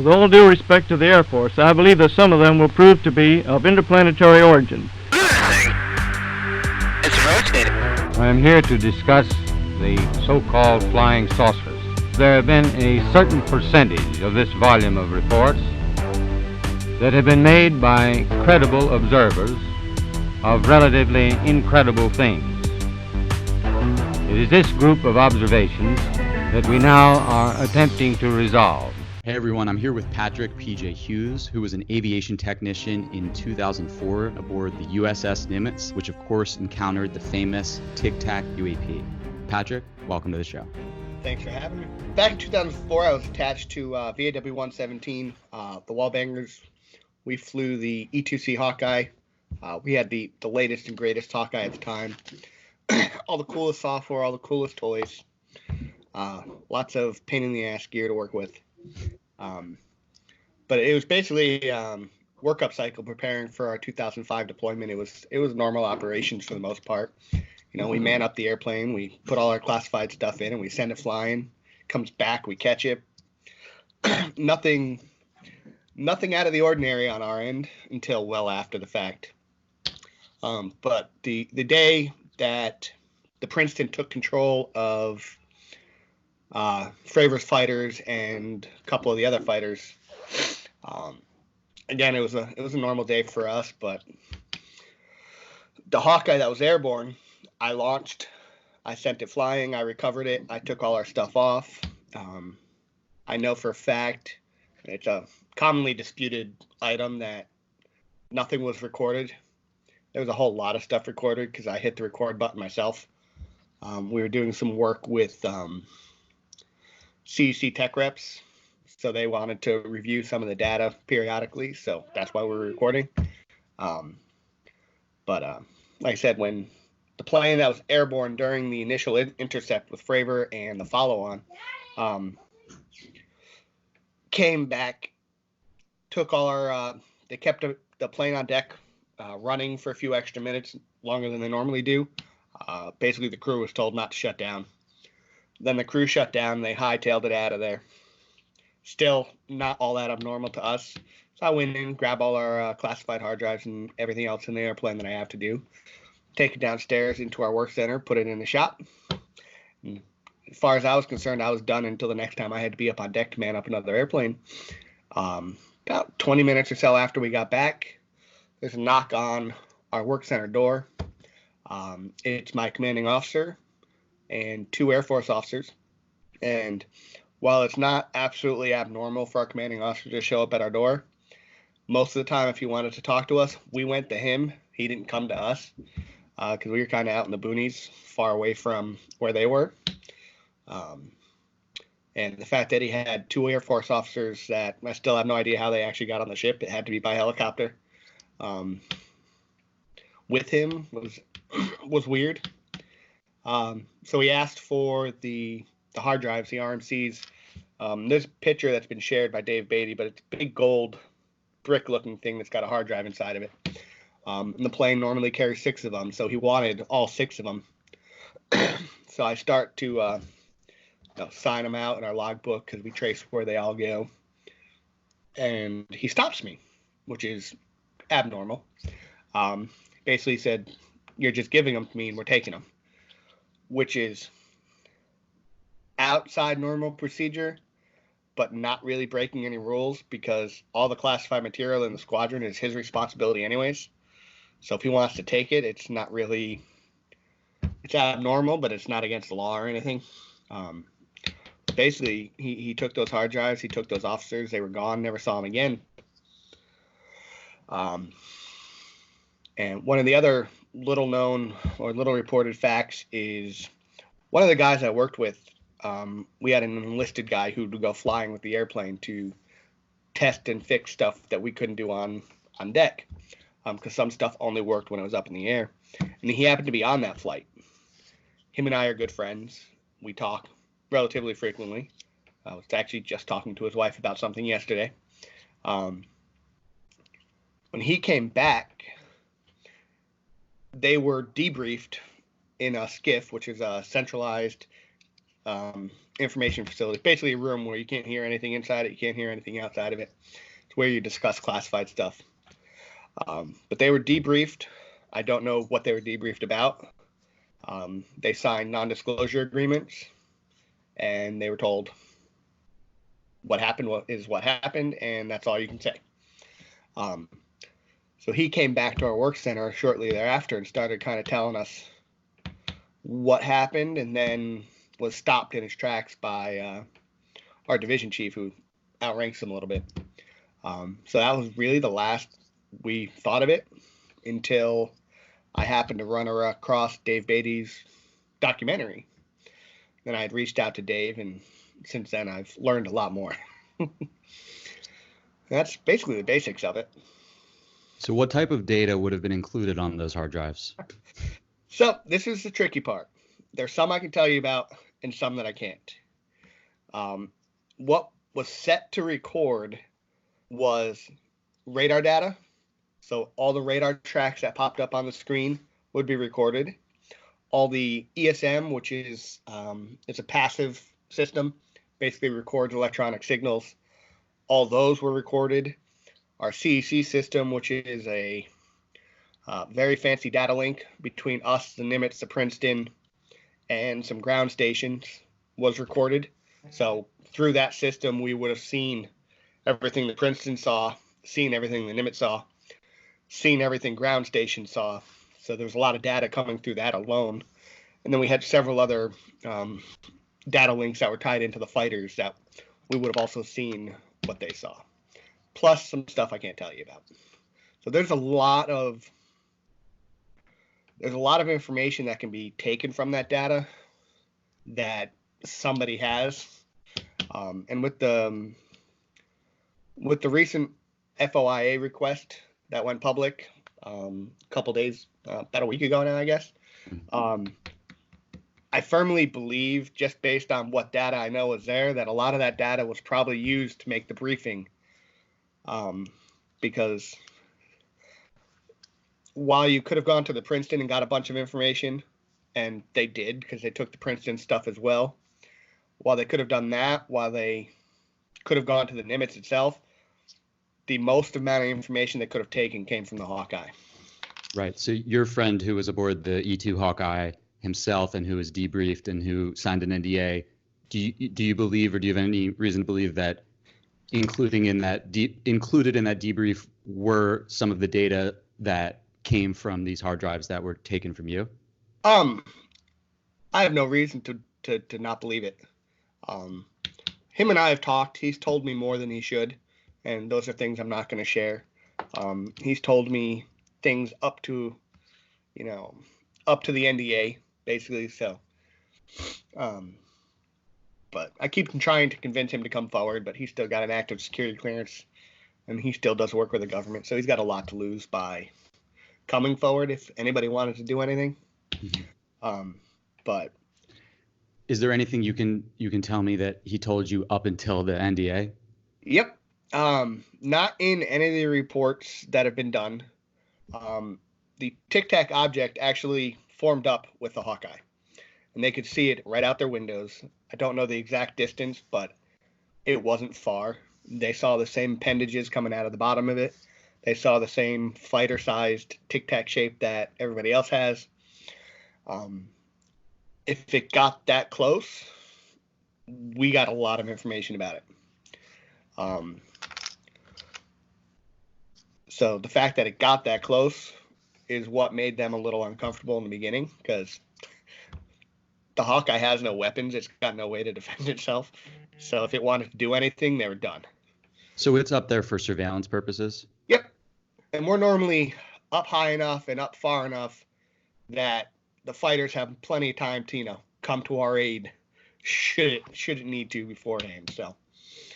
With all due respect to the Air Force, I believe that some of them will prove to be of interplanetary origin. It's rotating. I am here to discuss the so-called flying saucers. There have been a certain percentage of this volume of reports that have been made by credible observers of relatively incredible things. It is this group of observations that we now are attempting to resolve. Hey everyone, I'm here with Patrick P.J. Hughes, who was an aviation technician in 2004 aboard the USS Nimitz, which of course encountered the famous Tic Tac UAP. Patrick, welcome to the show. Thanks for having me. Back in 2004, I was attached to VAW-117, the Wallbangers. We flew the E-2C Hawkeye. We had the latest and greatest Hawkeye at the time. All the coolest software, all the coolest toys. Lots of pain in the ass gear to work with. But it was basically workup cycle preparing for our 2005 deployment. It was normal operations for the most part. You know, we man up the airplane, we put all our classified stuff in, and we send it flying. Comes back, we catch it. Nothing out of the ordinary on our end until well after the fact. But the day that the Princeton took control of Fravors fighters and a couple of the other fighters, again, it was a normal day for us. But the Hawkeye that was airborne, I launched, I sent it flying, I recovered it, I took all our stuff off. I know for a fact it's a commonly disputed item that nothing was recorded. There was a whole lot of stuff recorded because I hit the record button myself. We were doing some work with CEC tech reps, so they wanted to review some of the data periodically, so that's why we were recording. But like I said, when the plane that was airborne during the initial intercept with Fravor and the follow-on came back, took all our, they kept the plane on deck running for a few extra minutes, longer than they normally do. Basically, the crew was told not to shut down. Then the crew shut down, they hightailed it out of there. Still not all that abnormal to us. So I went in, grab all our classified hard drives and everything else in the airplane that I have to do. Take it downstairs into our work center, put it in the shop. And as far as I was concerned, I was done until the next time I had to be up on deck to man up another airplane. About 20 minutes or so after we got back, there's a knock on our work center door. It's my commanding officer and two Air Force officers. And while it's not absolutely abnormal for our commanding officer to show up at our door, most of the time if he wanted to talk to us, we went to him. He didn't come to us because we were kind of out in the boonies, far away from where they were. And the fact that he had two Air Force officers that I still have no idea how they actually got on the ship. It had to be by helicopter. With him was weird. So he asked for the hard drives, the RMCs. There's a picture that's been shared by Dave Beatty, but it's a big gold brick-looking thing that's got a hard drive inside of it. And the plane normally carries 6 of them, so he wanted all 6 of them. So I start to sign them out in our logbook because we trace where they all go. And he stops me, which is abnormal. Basically said, "You're just giving them to me and we're taking them," which is outside normal procedure, but not really breaking any rules because all the classified material in the squadron is his responsibility anyways. So if he wants to take it, it's not really, it's abnormal, but it's not against the law or anything. Basically, he took those hard drives, he took those officers, they were gone, never saw them again. And one of the other little known or little reported facts is one of the guys I worked with, we had an enlisted guy who would go flying with the airplane to test and fix stuff that we couldn't do on deck, because some stuff only worked when it was up in the air. And he happened to be on that flight. Him and I are good friends. We talk relatively frequently. I was actually just talking to his wife about something yesterday. When he came back, they were debriefed in a SCIF, which is a centralized information facility. It's basically a room where you can't hear anything inside it, you can't hear anything outside of it. It's where you discuss classified stuff. But they were debriefed. I don't know what they were debriefed about. They signed non-disclosure agreements, and they were told what happened is what happened, and that's all you can say. So he came back to our work center shortly thereafter and started kind of telling us what happened, and then was stopped in his tracks by our division chief, who outranks him a little bit. So that was really the last we thought of it until I happened to run across Dave Beatty's documentary. Then I had reached out to Dave, and since then I've learned a lot more. That's basically the basics of it. So what type of data would have been included on those hard drives? So this is the tricky part. There's some I can tell you about and some that I can't. What was set to record was radar data. So all the radar tracks that popped up on the screen would be recorded. All the ESM, which is it's a passive system, basically records electronic signals. All those were recorded. Our CEC system, which is a very fancy data link between us, the Nimitz, the Princeton, and some ground stations, was recorded. So through that system, we would have seen everything the Princeton saw, seen everything the Nimitz saw, seen everything ground station saw. So there was a lot of data coming through that alone. And then we had several other data links that were tied into the fighters that we would have also seen what they saw, plus some stuff I can't tell you about. So there's a lot of information that can be taken from that data that somebody has, and with the recent FOIA request that went public a couple days, about a week ago now, I guess. I firmly believe, just based on what data I know is there, that a lot of that data was probably used to make the briefing, because while you could have gone to the Princeton and got a bunch of information, and they did because they took the Princeton stuff as well, while they could have done that, while they could have gone to the Nimitz itself, the most amount of information they could have taken came from the Hawkeye. Right. So your friend who was aboard the E2 Hawkeye himself and who was debriefed and who signed an NDA, do you believe, or do you have any reason to believe that included in that debrief were some of the data that came from these hard drives that were taken from you? I have no reason to not believe it. Him and I have talked. He's told me more than he should, and those are things I'm not going to share. He's told me things up to the NDA, basically. So, but I keep trying to convince him to come forward, but he's still got an active security clearance, and he still does work with the government. So he's got a lot to lose by coming forward if anybody wanted to do anything. But is there anything you can tell me that he told you up until the NDA? Yep. Not in any of the reports that have been done. The Tic Tac object actually formed up with the Hawkeye, and they could see it right out their windows. I don't know the exact distance, but it wasn't far. They saw the same appendages coming out of the bottom of it. They saw the same fighter-sized Tic Tac shape that everybody else has. If it got that close, we got a lot of information about it. So the fact that it got that close is what made them a little uncomfortable in the beginning, because the Hawkeye has no weapons. It's got no way to defend itself. So if it wanted to do anything, they were done. So it's up there for surveillance purposes? Yep. And we're normally up high enough and up far enough that the fighters have plenty of time to, come to our aid should it need to beforehand. So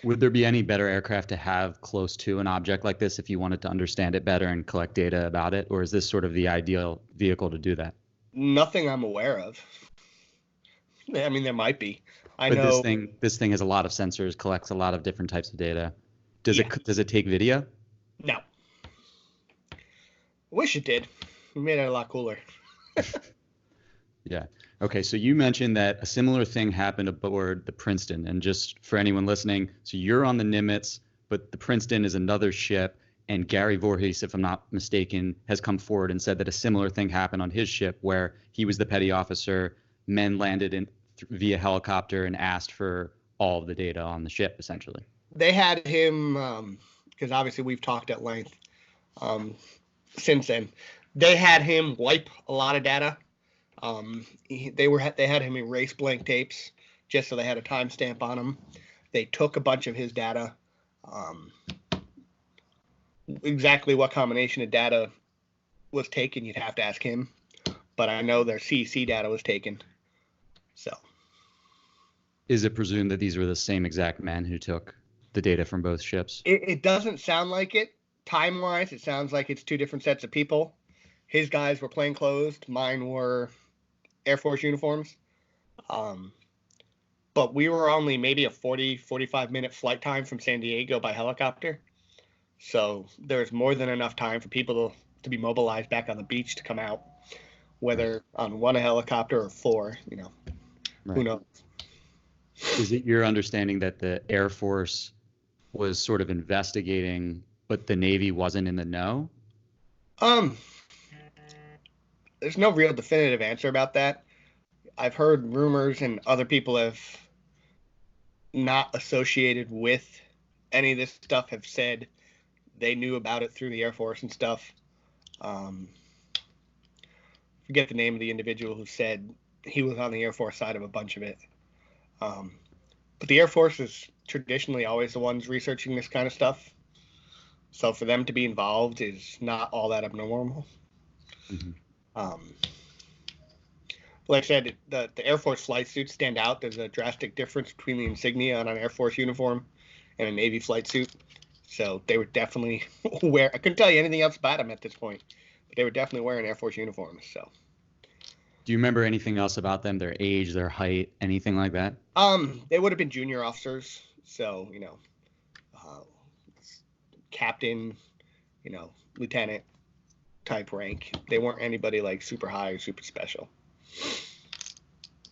would there be any better aircraft to have close to an object like this if you wanted to understand it better and collect data about it? Or is this sort of the ideal vehicle to do that? Nothing I'm aware of. I mean, there might be. I but know this thing has a lot of sensors, collects a lot of different types of data. Does it take video? No. Wish it did. We made it a lot cooler. Yeah. Okay, so you mentioned that a similar thing happened aboard the Princeton, and just for anyone listening, so you're on the Nimitz, but the Princeton is another ship, and Gary Voorhees, if I'm not mistaken, has come forward and said that a similar thing happened on his ship where he was the petty officer, men landed in via helicopter and asked for all of the data on the ship, essentially. They had him, because obviously we've talked at length since then. They had him wipe a lot of data. They had him erase blank tapes just so they had a timestamp on him. They took a bunch of his data. Exactly what combination of data was taken, you'd have to ask him. But I know their CC data was taken. So, is it presumed that these were the same exact men who took the data from both ships? It doesn't sound like it. Time-wise, it sounds like it's two different sets of people. His guys were plainclothes. Mine were Air Force uniforms. But we were only maybe a 45-minute flight time from San Diego by helicopter. So there's more than enough time for people to be mobilized back on the beach to come out, whether on one helicopter or four, Right. Who knows? Is it your understanding that the Air Force was sort of investigating, but the Navy wasn't in the know? There's no real definitive answer about that. I've heard rumors, and other people have not associated with any of this stuff have said they knew about it through the Air Force and stuff. Forget the name of the individual who said he was on the Air Force side of a bunch of it. But the Air Force is traditionally always the ones researching this kind of stuff. So for them to be involved is not all that abnormal. Mm-hmm. Like I said, the Air Force flight suits stand out. There's a drastic difference between the insignia on an Air Force uniform and a Navy flight suit. So they were definitely I couldn't tell you anything else about them at this point, but they were definitely wearing Air Force uniforms. So. Do you remember anything else about them? Their age, their height, anything like that? They would have been junior officers. So, captain, lieutenant type rank. They weren't anybody like super high or super special.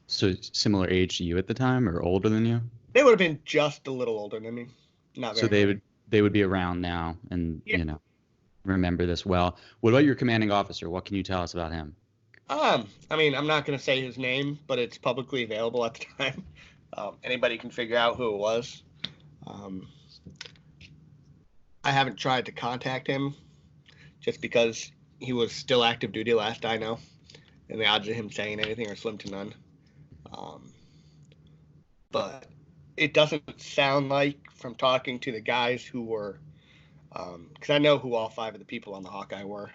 So similar age to you at the time, or older than you? They would have been just a little older than me. Not very. So they would be around now, and Yeah. remember this well. What about your commanding officer? What can you tell us about him? I'm not going to say his name, but it's publicly available at the time. Anybody can figure out who it was. I haven't tried to contact him just because he was still active duty last I know, and the odds of him saying anything are slim to none. But it doesn't sound like, from talking to the guys who were, because I know who all 5 of the people on the Hawkeye were.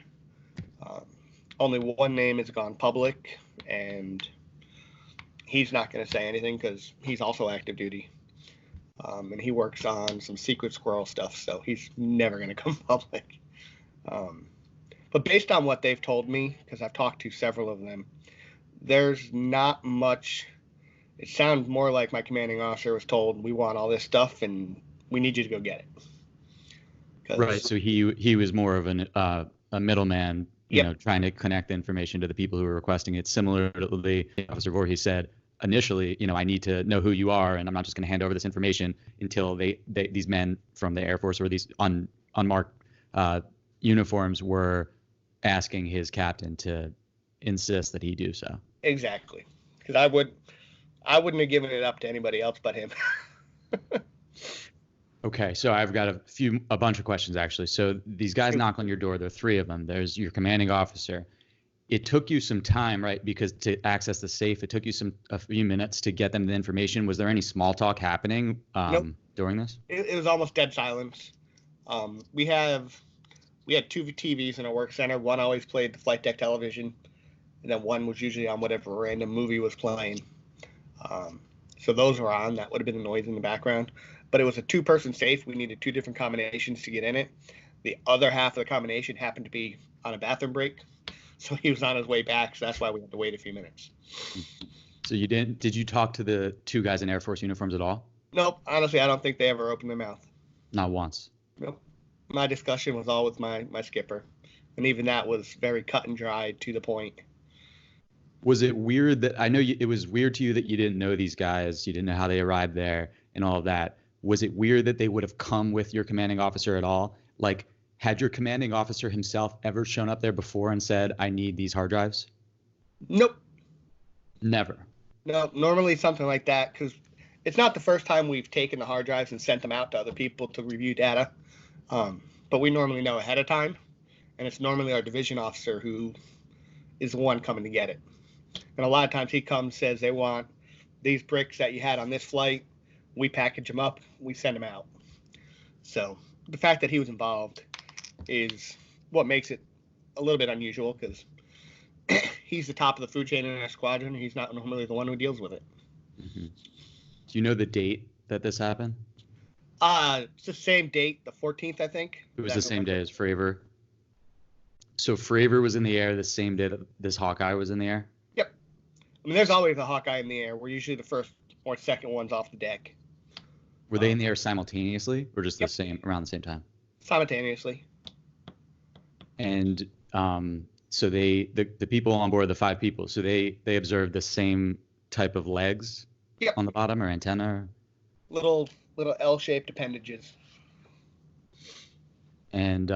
Only one name has gone public, and he's not going to say anything because he's also active duty. And he works on some secret squirrel stuff, so he's never going to come public. But based on what they've told me, because I've talked to several of them, there's not much. It sounds more like my commanding officer was told, we want all this stuff, and we need you to go get it. Right, so he was more of a middleman, trying to connect the information to the people who were requesting it. Similarly, Officer Voorhees said, initially, I need to know who you are, and I'm not just going to hand over this information until these men from the Air Force or these unmarked uniforms were asking his captain to insist that he do so. Exactly, because I wouldn't have given it up to anybody else but him. Okay, so I've got a bunch of questions actually. So these guys knock on your door. There are 3 of them. There's your commanding officer. It took you some time, right? Because to access the safe, it took you a few minutes to get them the information. Was there any small talk happening Nope. during this? It was almost dead silence. We had 2 TVs in our work center. One always played the flight deck television, and then one was usually on whatever random movie was playing. So those were on. That would have been the noise in the background. But it was a 2-person safe. We needed 2 different combinations to get in it. The other half of the combination happened to be on a bathroom break. So he was on his way back. So that's why we had to wait a few minutes. So did you talk to the 2 guys in Air Force uniforms at all? Nope. Honestly, I don't think they ever opened their mouth. Not once. Nope. My discussion was all with my skipper. And even that was very cut and dried, to the point. Was it weird that I know it was weird to you that you didn't know these guys, you didn't know how they arrived there and all of that. Was it weird that they would have come with your commanding officer at all? Like, had your commanding officer himself ever shown up there before and said, I need these hard drives? Nope. Never. No, normally something like that, because it's not the first time we've taken the hard drives and sent them out to other people to review data. But we normally know ahead of time, and it's normally our division officer who is the one coming to get it. And a lot of times he comes, says they want these bricks that you had on this flight. We package them up, we send them out. So the fact that he was involved is what makes it a little bit unusual, because he's the top of the food chain in our squadron, and he's not normally the one who deals with it. Mm-hmm. Do you know the date that this happened? It's the same date, the 14th, I think. It was the same day as Fravor. So Fravor was in the air the same day that this Hawkeye was in the air? Yep. I mean, there's always a Hawkeye in the air. We're usually the first or second ones off the deck. Were they in the air simultaneously, or just Yep. the same around the same time? Simultaneously. And so the people on board, the 5 people, so they observed the same type of legs Yep. on the bottom, or antenna? Little L-shaped appendages. And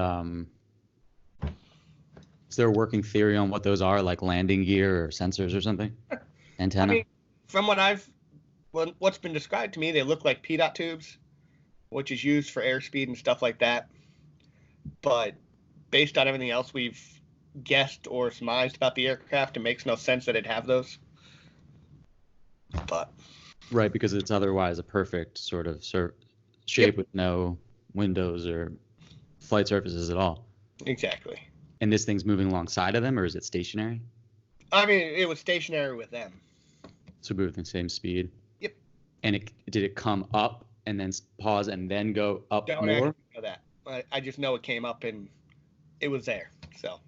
is there a working theory on what those are, like landing gear or sensors or something? Antenna? I mean, from what's been described to me, they look like PDOT tubes, which is used for airspeed and stuff like that. But based on everything else we've guessed or surmised about the aircraft, it makes no sense that it'd have those. But Right, because it's otherwise a perfect sort of shape Yep. with no windows or flight surfaces at all. exactly. And this thing's moving alongside of them, or is it stationary? I mean, it was stationary with them. So moving at the same speed? Yep. And did it come up and then pause and then go up Don't more? actually know that. I just know it came up and it was there. So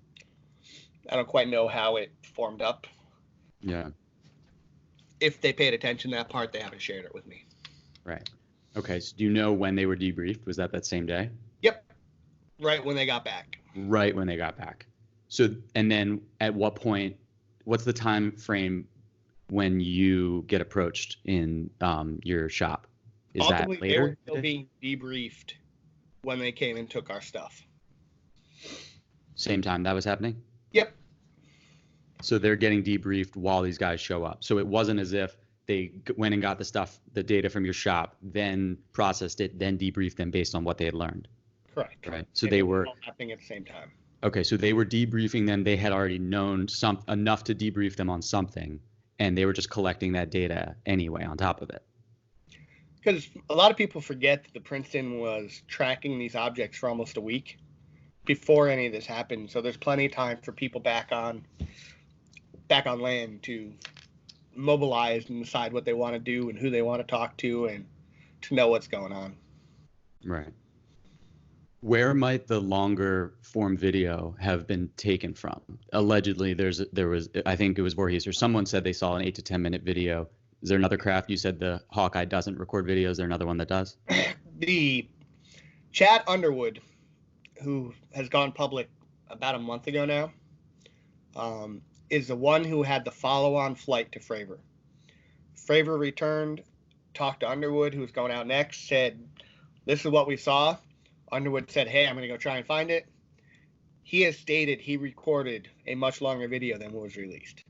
I don't quite know how it formed up. Yeah, If they paid attention to that part, they haven't shared it with me. right. Okay, so do you know when they were debriefed? Was that same day? Yep. Right when they got back. Right when they got back. So, and then at what point, what's the time frame when you get approached in your shop? Is Ultimately, that they later? were still being debriefed when they came and took our stuff. Same time that was happening? Yep. So they're getting debriefed while these guys show up. So it wasn't as if they went and got the data from your shop, then processed it, then debriefed them based on what they had learned. Correct. Right. So And they it was were all happening at the same time. okay. So they were debriefing them. They had already known enough to debrief them on something, and they were just collecting that data anyway on top of it. Because a lot of people forget that the Princeton was tracking these objects for almost a week before any of this happened. So there's plenty of time for people back on land to mobilize and decide what they want to do and who they want to talk to and to know what's going on. Right. Where might the longer form video have been taken from? Allegedly, there was I think it was Voorhees or someone said they saw an 8 to 10 minute video. Is there another craft? You said the Hawkeye doesn't record videos. Is there another one that does? The Chad Underwood, who has gone public about a month ago now, is the one who had the follow-on flight to Fravor. Fravor returned, talked to Underwood, who was going out next, said, this is what we saw. Underwood said, hey, I'm going to go try and find it. He has stated he recorded a much longer video than what was released.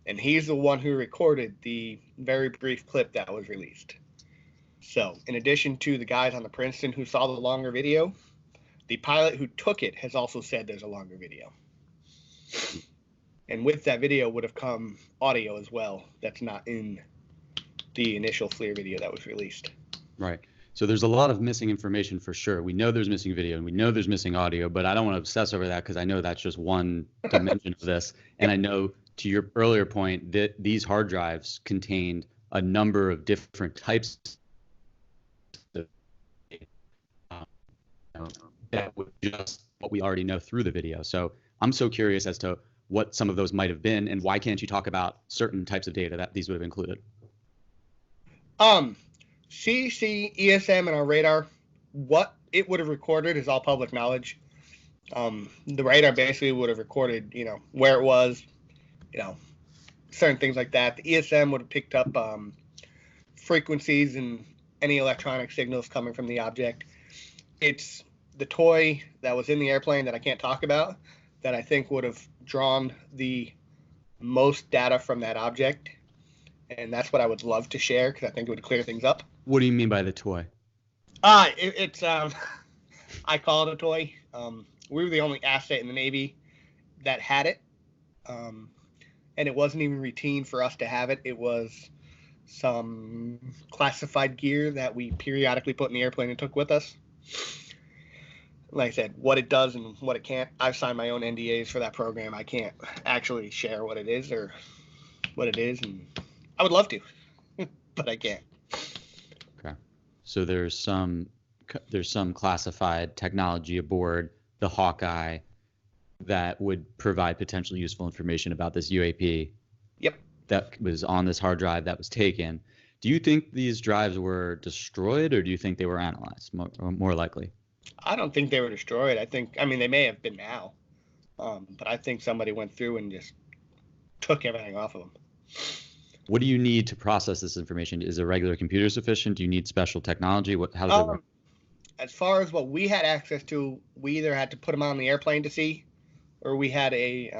And he's the one who recorded the very brief clip that was released. So, in addition to the guys on the Princeton who saw the longer video, the pilot who took it has also said there's a longer video. And with that video would have come audio as well that's not in the initial FLIR video that was released. Right. So there's a lot of missing information for sure. We know there's missing video and we know there's missing audio, but I don't want to obsess over that because I know that's just one dimension of this. And I know, to your earlier point, that these hard drives contained a number of different types of that was just what we already know through the video. So I'm so curious as to what some of those might have been and why can't you talk about certain types of data that these would have included? CC, ESM, and our radar, what it would have recorded is all public knowledge. The radar basically would have recorded, where it was, certain things like that. The ESM would have picked up frequencies and any electronic signals coming from the object. It's the toy that was in the airplane that I can't talk about that I think would have drawn the most data from that object. And that's what I would love to share because I think it would clear things up. What do you mean by the toy? It's I call it a toy. We were the only asset in the Navy that had it. And it wasn't even routine for us to have it. It was some classified gear that we periodically put in the airplane and took with us. Like I said, what it does and what it can't. I've signed my own NDAs for that program. I can't actually share what it is or what it is, and I would love to, but I can't. Okay. So there's some classified technology aboard the Hawkeye that would provide potentially useful information about this UAP. Yep. That was on this hard drive that was taken. Do you think these drives were destroyed, or do you think they were analyzed, more likely? I don't think they were destroyed. I mean, they may have been now, but I think somebody went through and just took everything off of them. What do you need to process this information? Is a regular computer sufficient? Do you need special technology? How does it work? As far as what we had access to, we either had to put them on the airplane to see, or we had a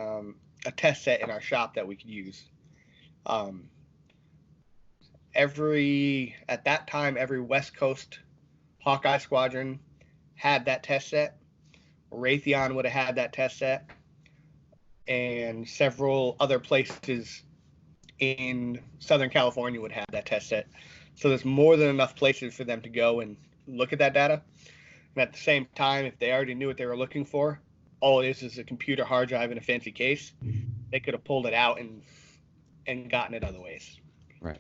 test set in our shop that we could use. At that time, every West Coast Hawkeye squadron had that test set. Raytheon would have had that test set, and several other places in Southern California would have that test set. So there's more than enough places for them to go and look at that data. And at the same time, if they already knew what they were looking for, all it is a computer hard drive in a fancy case. They could have pulled it out and gotten it other ways. Right.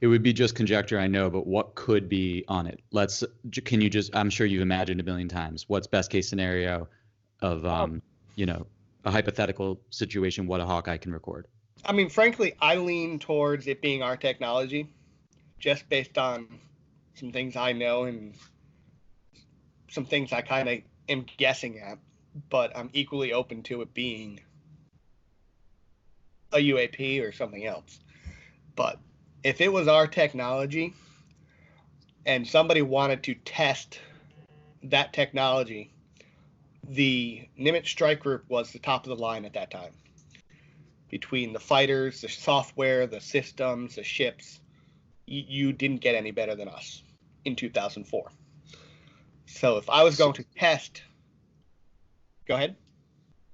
It would be just conjecture, I know, but what could be on it? Can you just, I'm sure you've imagined a million times, what's best case scenario of, a hypothetical situation, what a Hawkeye can record? I mean, frankly, I lean towards it being our technology, just based on some things I know and some things I kind of am guessing at, but I'm equally open to it being a UAP or something else. But if it was our technology and somebody wanted to test that technology, the Nimitz strike group was the top of the line at that time. Between the fighters, the software, the systems, the ships, you didn't get any better than us in 2004. So if I was going to test, go ahead.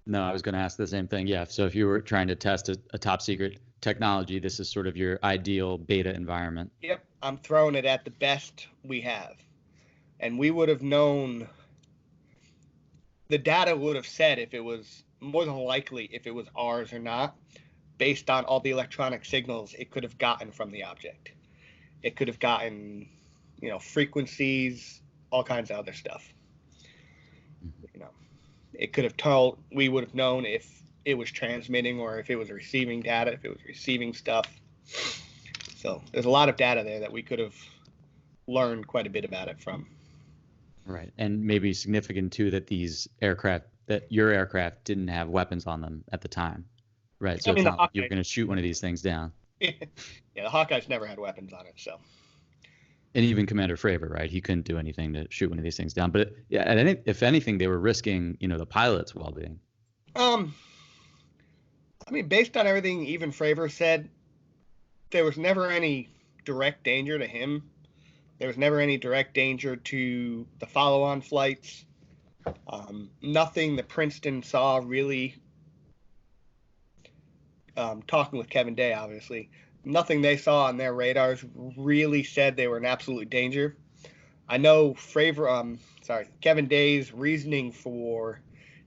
No, I was going to ask the same thing. Yeah. So if you were trying to test a top secret technology, this is sort of your ideal beta environment. Yep. I'm throwing it at the best we have. And we would have known, the data would have said if it was, more than likely, if it was ours or not, based on all the electronic signals it could have gotten from the object. It could have gotten, frequencies, all kinds of other stuff. It could have told, we would have known if it was transmitting or if it was receiving data, if it was receiving stuff. So there's a lot of data there that we could have learned quite a bit about it from. Right. And maybe significant too that your aircraft didn't have weapons on them at the time. Right. So it's not like you're going to shoot one of these things down. Yeah, the Hawkeyes never had weapons on it, so. And even Commander Fravor, right? He couldn't do anything to shoot one of these things down. But if anything, they were risking, the pilot's well-being. Based on everything even Fravor said, there was never any direct danger to him. There was never any direct danger to the follow-on flights. Nothing that Princeton saw really, talking with Kevin Day, obviously, nothing they saw on their radars really said they were in absolute danger. I know Kevin Day's reasoning for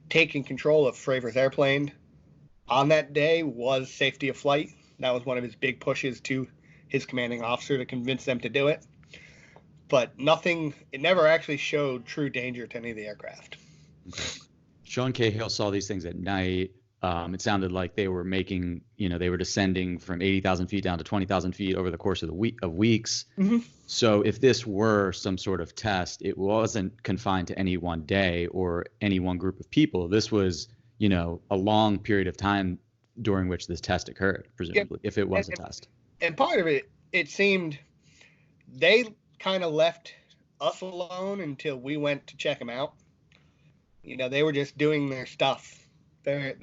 taking control of Fravor's airplane on that day was safety of flight. That was one of his big pushes to his commanding officer to convince them to do it. But it never actually showed true danger to any of the aircraft. Okay. Sean Cahill saw these things at night. It sounded like they were they were descending from 80,000 feet down to 20,000 feet over the course of weeks. Mm-hmm. So if this were some sort of test, it wasn't confined to any one day or any one group of people. This was, a long period of time during which this test occurred, presumably, if it was a test. And part of it seemed they kind of left us alone until we went to check them out. You know, they were just doing their stuff, their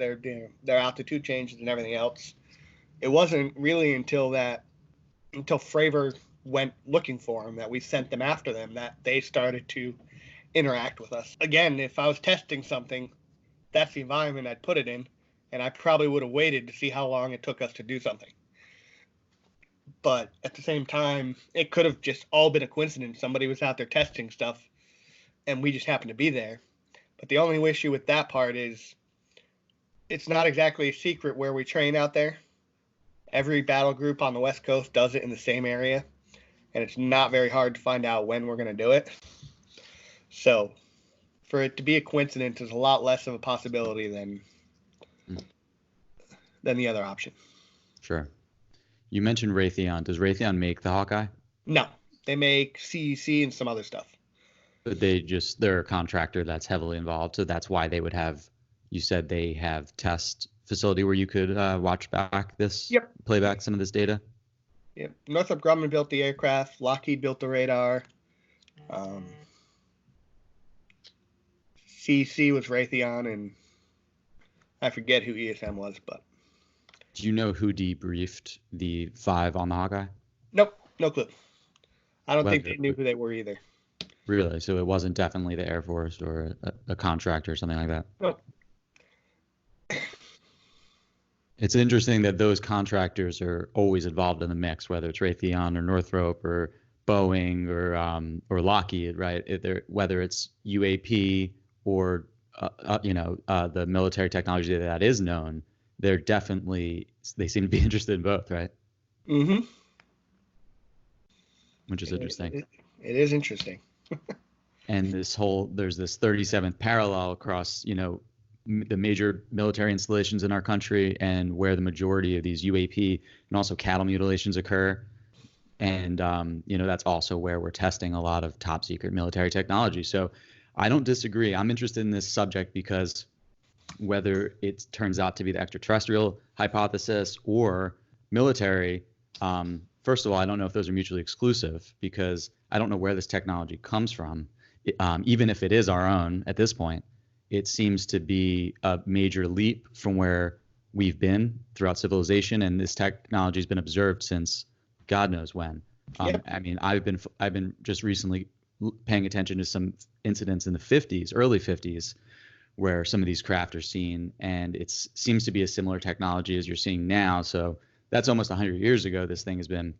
altitude changes and everything else. It wasn't really until Fravor went looking for them that we sent them after them that they started to interact with us. Again, if I was testing something, that's the environment I'd put it in, and I probably would have waited to see how long it took us to do something. But at the same time, it could have just all been a coincidence. Somebody was out there testing stuff, and we just happened to be there. But the only issue with that part is it's not exactly a secret where we train out there. Every battle group on the West Coast does it in the same area, and it's not very hard to find out when we're going to do it. So for it to be a coincidence is a lot less of a possibility than the other option. Sure. You mentioned Raytheon. Does Raytheon make the Hawkeye? No, they make CEC and some other stuff. But they're a contractor that's heavily involved, so that's why they would have. You said they have test facility where you could watch back this, play back some of this data. Yep. Northrop Grumman built the aircraft. Lockheed built the radar. CEC was Raytheon, and I forget who ESM was, but. Do you know who debriefed the 5 on the Hawkeye? Nope, no clue. I don't think they knew who they were either. Really? So it wasn't definitely the Air Force or a contractor or something like that? Nope. It's interesting that those contractors are always involved in the mix, whether it's Raytheon or Northrop or Boeing or Lockheed, right? Whether it's UAP or the military technology that is known, they seem to be interested in both, right? Mm-hmm. Which is interesting. It is interesting. And there's this 37th parallel across, the major military installations in our country and where the majority of these UAP and also cattle mutilations occur. And, that's also where we're testing a lot of top secret military technology. So I don't disagree. I'm interested in this subject because whether it turns out to be the extraterrestrial hypothesis or military, first of all, I don't know if those are mutually exclusive because I don't know where this technology comes from. Even if it is our own at this point, it seems to be a major leap from where we've been throughout civilization, and this technology has been observed since God knows when. I mean, I've been just recently paying attention to some incidents in the early 50s, where some of these craft are seen, and it seems to be a similar technology as you're seeing now. So that's almost 100 years ago. This thing has been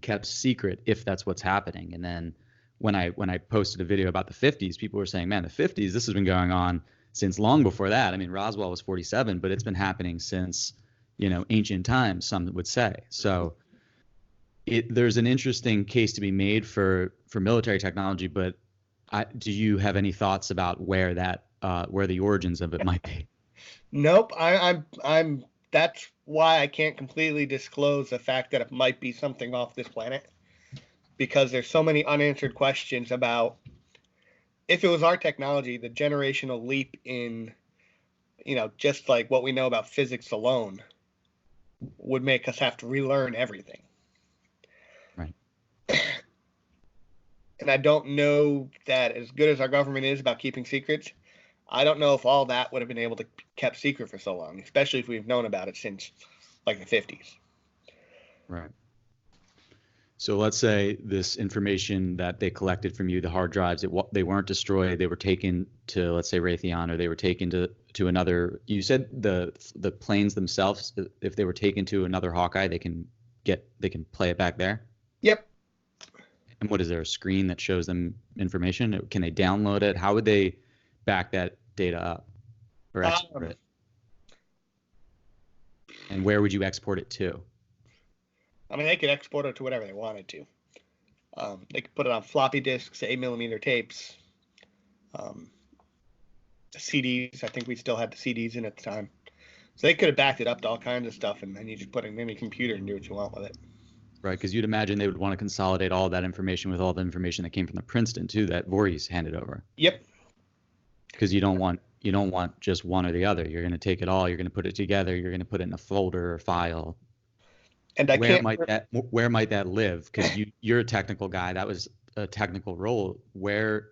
kept secret, if that's what's happening. And then when I posted a video about the 50s, people were saying, man, the 50s, this has been going on since long before that. I mean, Roswell was 47, but it's been happening since, ancient times, some would say. So there's an interesting case to be made for military technology, but do you have any thoughts about where the origins of it might be? Nope. I'm that's why I can't completely disclose the fact that it might be something off this planet, because there's so many unanswered questions about if it was our technology, the generational leap in, just like what we know about physics alone would make us have to relearn everything. Right. And I don't know that, as good as our government is about keeping secrets, I don't know if all that would have been able to be kept secret for so long, especially if we've known about it since like the 50s. Right. So let's say this information that they collected from you, the hard drives, they weren't destroyed. They were taken to, let's say, Raytheon, or they were taken to another. You said the planes themselves, if they were taken to another Hawkeye, they can play it back there. Yep. And what is there, a screen that shows them information? Can they download it? How would they back that data up or export it? And where would you export it to? I mean, they could export it to whatever they wanted to. They could put it on floppy disks, 8mm tapes, CDs. I think we still had the CDs in at the time. So they could have backed it up to all kinds of stuff, and then you just put it in any computer and do what you want with it. Right, because you'd imagine they would want to consolidate all that information with all the information that came from the Princeton, too, that Voorhees handed over. Yep. because you don't want just one or the other. You're going to take it all. You're going to put it together. You're going to put it in a folder or file. And where might that live? Because you're a technical guy. That was a technical role. Where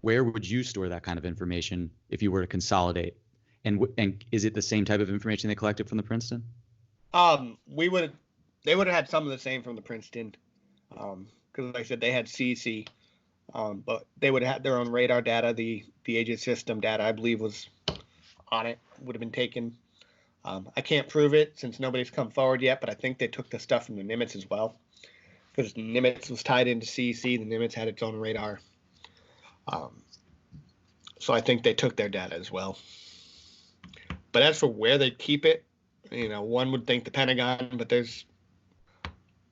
would you store that kind of information if you were to consolidate? And is it the same type of information they collected from the Princeton? They would have had some of the same from the Princeton, because like I said, they had CC, but they would have had their own radar data. The Aegis system data, I believe, was on it, would have been taken. I can't prove it since nobody's come forward yet, but I think they took the stuff from the Nimitz as well, because the Nimitz was tied into CC. The Nimitz had its own radar, so I think they took their data as well. But as for where they keep it, one would think the Pentagon, but there's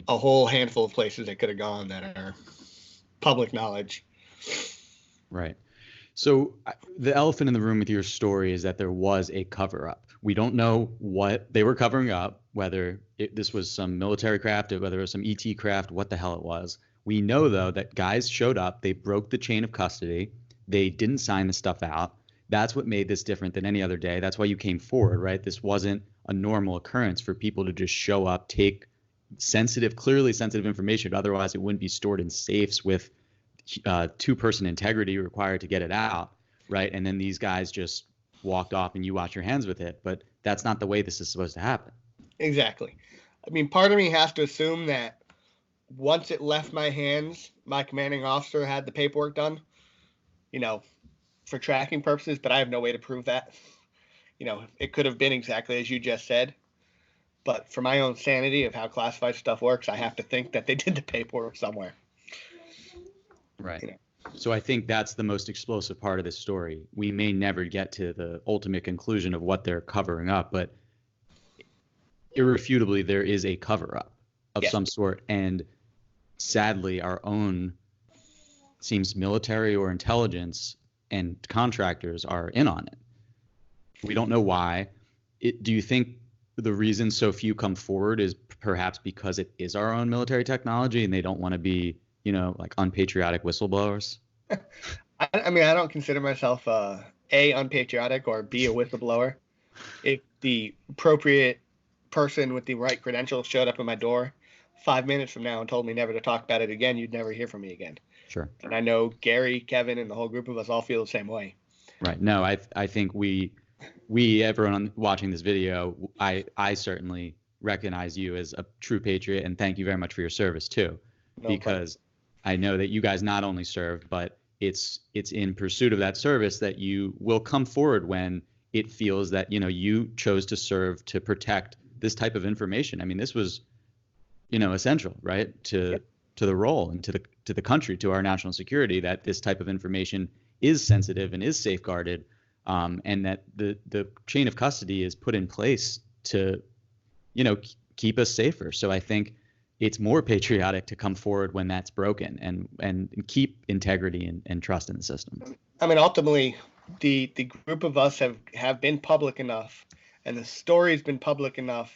a whole handful of places they could have gone that are public knowledge. Right. So the elephant in the room with your story is that there was a cover-up. We don't know what they were covering up, whether this was some military craft or whether it was some ET craft, what the hell it was. We know, though, that guys showed up. They broke the chain of custody. They didn't sign the stuff out. That's what made this different than any other day. That's why you came forward, right? This wasn't a normal occurrence for people to just show up, take clearly sensitive information. Otherwise, it wouldn't be stored in safes with two-person integrity required to get it out, right? And then these guys just walked off and you wash your hands with it. But that's not the way this is supposed to happen. Exactly. I mean, part of me has to assume that once it left my hands, my commanding officer had the paperwork done, for tracking purposes, but I have no way to prove that. It could have been exactly as you just said. But for my own sanity of how classified stuff works, I have to think that they did the paperwork somewhere. Right. So I think that's the most explosive part of this story. We may never get to the ultimate conclusion of what they're covering up, but irrefutably there is a cover-up of some sort. And sadly, our own, seems military or intelligence and contractors are in on it. We don't know why. Do you think the reason so few come forward is perhaps because it is our own military technology and they don't want to be, like unpatriotic whistleblowers? I mean, I don't consider myself A, unpatriotic, or B, a whistleblower. If the appropriate person with the right credentials showed up at my door 5 minutes from now and told me never to talk about it again, you'd never hear from me again. Sure. And I know Gary, Kevin, and the whole group of us all feel the same way. Right. No, I think we everyone watching this video, I certainly recognize you as a true patriot, and thank you very much for your service too, because I know that you guys not only served, but it's in pursuit of that service that you will come forward when it feels that you chose to serve to protect this type of information. I mean, this was essential, right, to the role and to the country, to our national security, that this type of information is sensitive and is safeguarded, and that the chain of custody is put in place to keep us safer. So I think it's more patriotic to come forward when that's broken and keep integrity and trust in the system. I mean, ultimately, the group of us have been public enough, and the story's been public enough,